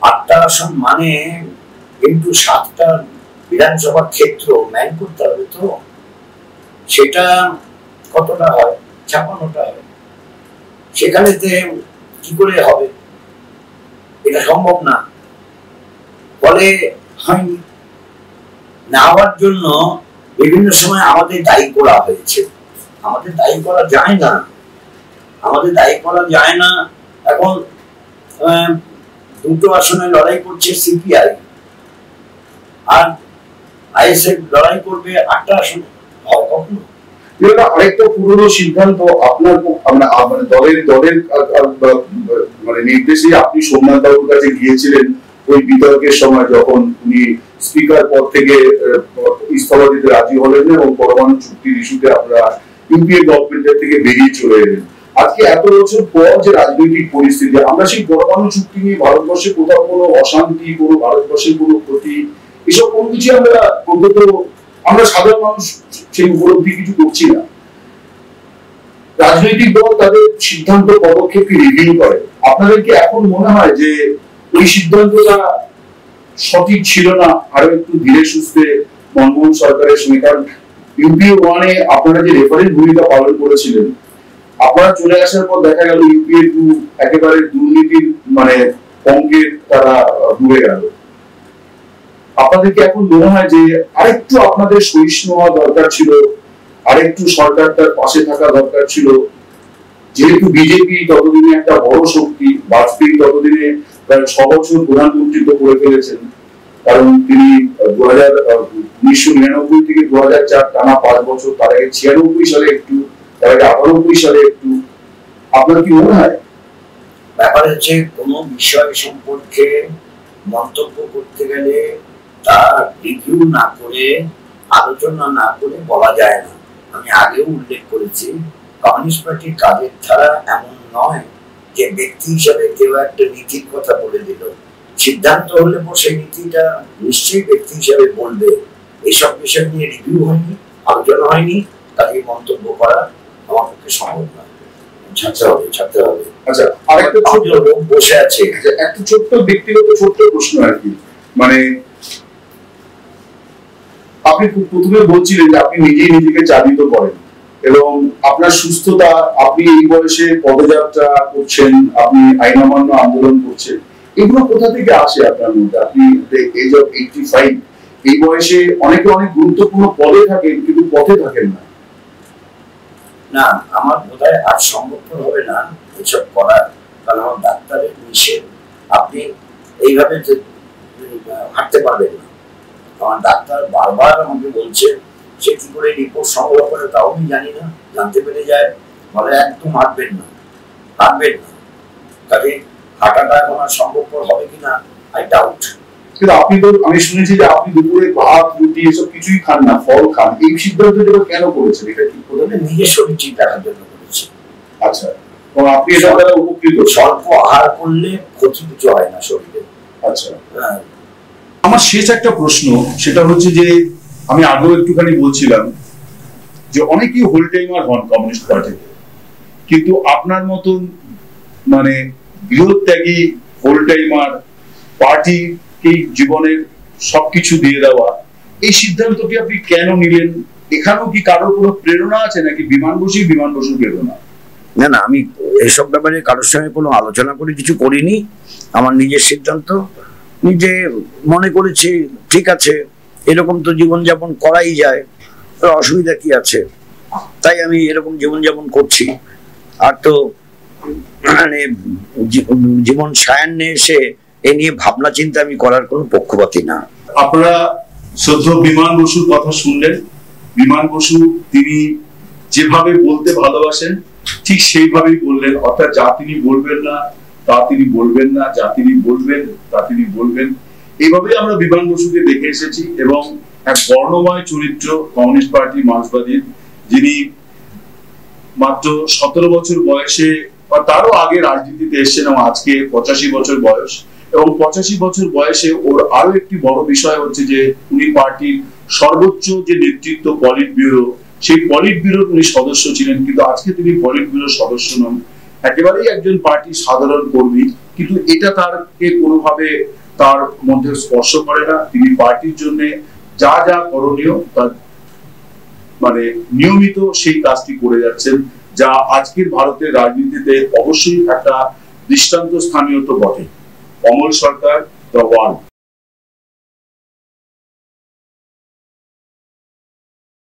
8টা আসন মানে কিন্তু 7টা বিধানসভার ক্ষেত্র ম্যান করতে হবে, তো সেটা কতটা হয়? 56টা হয়। সেখানেতে কি করে হবে? এটা সম্ভব না। ফলে হয়নি। না হওয়ার জন্য বিভিন্ন সময় আমাদের দায়ী করা হয়েছে। আমাদের দায়ী করা যায় না, আমাদের দায়ী করা যায় না। এখন 2টো আসনে লড়াই করছে সিপিআই, আর আইএসএফ লড়াই করবে 8টা আসনে। কখনো আরেকটা পুরনো সিদ্ধান্ত আপনার মানে দলের মানে নির্দেশে আপনি সোমনাথ বাবুর কাছে গিয়েছিলেন ওই বিতর্কের সময়, যখন উনি স্পিকার পদ থেকে ইস্তফা দিতে রাজি হলেন এবং পরমাণু চুক্তির ইস্যুতে আপনারা ইউপিএ গভর্নমেন্টের থেকে বেরিয়ে চলে এলেন। আজকে এত বছর পর যে রাজনৈতিক পরিস্থিতি, আমরা সেই পরমাণু চুক্তি নিয়ে ভারতবর্ষে কোথাও কোনো অশান্তি, কোনো ভারতবর্ষের কোনো ক্ষতি, এসব কোনো কিছু আমরা সাধারণ মানুষ সেই উপলব্ধি কিছু করছি না। রাজনৈতিক দল তাদের সিদ্ধান্ত পদক্ষেপকে রিভিউ করে। আপনাদের কি এখন মনে হয় যে ওই সিদ্ধান্তটা সঠিক ছিল না, আরো একটু ধীরে সুস্থে মনমোহন সরকারের সঙ্গে? কারণ ইউপিএ 1-এ আপনারা যে রেফারেন্ট ভূমিকা পালন করেছিলেন, আপনারা চলে আসার পর দেখা গেল ইউপিএ 2 একেবারে দুর্নীতির মানে অঙ্কে তারা ডুবে গেল। আপনাদের কি এখন মনে হয় যে আরেকটু আপনাদের সহিষ্ণু হওয়া দরকার ছিল, আরেকটু সরকারটার পাশে থাকা দরকার ছিল? যেহেতু বিজেপি ততদিনে একটা বড় শক্তি, বাজপেয়ী ততদিনে প্রায় 6 বছর প্রধানমন্ত্রিত্ব করে ফেলেছেন, কারণ তিনি 1999 থেকে 2004 টানা 5 বছর, তার আগে 96 সালে একটু, তার আগে 98 সালে একটু। আপনার কি মনে হয়? ব্যাপার হচ্ছে কোন বিষয় সম্পর্কে মন্তব্য করতে গেলে তা রিভিউ না করে, আলোচনা না করে বলা যায় না। আমি আগেও উল্লেখ করেছি, কমিউনিস্ট পার্টির কাজের ধারা এমন নয় যে ব্যক্তি হিসাবে কেউ একটা নীতির কথা বলে দিল, সিদ্ধান্ত হলে সেই নীতিটা নিশ্চয়ই ব্যক্তি হিসাবে বলবে। এইসব বিষয় নিয়ে রিভিউ হয়নি, আলোচনা হয়নি, তাকে মন্তব্য করা আমার পক্ষে সম্ভব নয়। ছাড়তে হবে। আচ্ছা, আরেকটা লোক বসে আছে, একটা ছোট্ট ব্যক্তিগত ছোট্ট প্রশ্ন আর কি। মানে আপনি প্রথমে বলছিলেন যে আপনি নিজেই নিজেকে চালিত করেন এবং আপনার সুস্থতা, আপনি এই বয়সে পদযাত্রা করছেন, আপনি আইন অমান্য আন্দোলন করছেন, এগুলো কোথা থেকে আসে আপনার মধ্যে? আপনি এজ অফ 85, এই বয়সে অনেকে অনেক গুরুত্বপূর্ণ পদে থাকেন কিন্তু পথে থাকেন না। না, আমার বোধহয় আর সম্ভবপর হবে না এসব করার, কারণ আমার ডাক্তারের নিষেধ। আপনি এইভাবে হাঁটতে পারবেন না। আমার ডাক্তার বারবার আমাকে বলছে, সে কি করে রিপোর্ট সংগ্রহ করে তাও আমি জানি না, জানতে পেরে যায়, বলে একদম হাঁটবেন না। কাজে হাঁটাটা এখন আর সম্ভবপর হবে কিনা আই ডাউট। কিন্তু আপনি তো, আমি শুনেছি যে আপনি দুপুরে ভাত রুটি এসব কিছুই খান না, ফল খান। এই সিদ্ধান্ত কেন করেছেন? এটা কি প্রথমে নিজের শরীর ঠিক রাখার জন্য করেছি। আচ্ছা, এবং আপনি এটা দ্বারা উপকৃত? স্বল্প আহার করলে ক্ষতি কিছু হয় না শরীরে। আচ্ছা, আমার শেষ একটা প্রশ্ন, সেটা হচ্ছে যে আমি আগেও একটুখানি বলছিলাম যে অনেকেই হোল টাইমার হন কমিউনিস্ট পার্টিতে, কিন্তু আপনার মতন মানে গৃহত্যাগী হোল টাইমার, পার্টিকে জীবনের সবকিছু দিয়ে দেওয়া, এই সিদ্ধান্তটি আপনি কেন নিলেন? এখানেও কি কারোর কোনো প্রেরণা আছে নাকি বিমান বসুর প্রেরণা? না না, আমি এইসব ব্যাপারে কারোর সঙ্গে কোনো আলোচনা করে কিছু করিনি। আমার নিজের সিদ্ধান্ত, নিজে মনে করেছি ঠিক আছে, এরকম তো জীবনযাপন করাই যায়, অসুবিধা কি আছে, তাই আমি এরকম জীবনযাপন করছি। আর তো মানে জীবন সায়ান্নে এসে এ নিয়ে ভাবনা চিন্তা আমি করার কোনো পক্ষপাতী না। আপনারা শ্রদ্ধেয় বিমান বসুর কথা শুনলেন। বিমান বসু তিনি যেভাবে বলতে ভালোবাসেন ঠিক সেইভাবেই বললেন, অর্থাৎ যা তিনি বলবেন না তা তিনি বলবেন না, যা তিনি বলবেন তা তিনি বলবেন। এইভাবেই আমরা বিমান বসুকে দেখে এসেছি এবং এক বর্ণময় চরিত্র কমিউনিস্ট পার্টি মার্ক্সবাদীর, যিনি মাত্র 17 বছর বয়সে বা তারও আগে রাজনীতিতে এসেছেন এবং আজকে 85 বছর বয়স। এবং 85 বছর বয়সে ওর আরো একটি বড় বিষয় হচ্ছে যে উনি পার্টির সর্বোচ্চ যে নেতৃত্ব পলিট ব্যুরো, সেই পলিট ব্যুরোর উনি সদস্য ছিলেন, কিন্তু আজকে তিনি পলিট ব্যুরোর সদস্য নন, একেবারেই একজন পার্টির সাধারণ কর্মী। কিন্তু এটা তারকে কোনোভাবে তার মধ্যে স্পর্শ করে না। তিনি পার্টির জন্য যা যা করণীয় তার মানে নিয়মিত সেই কাজটি করে যাচ্ছেন, যা আজকের ভারতের রাজনীতিতে অবশ্যই একটা দৃষ্টান্ত স্থানীয় তো বটে। অমল সরকার, দ্য ওয়াল।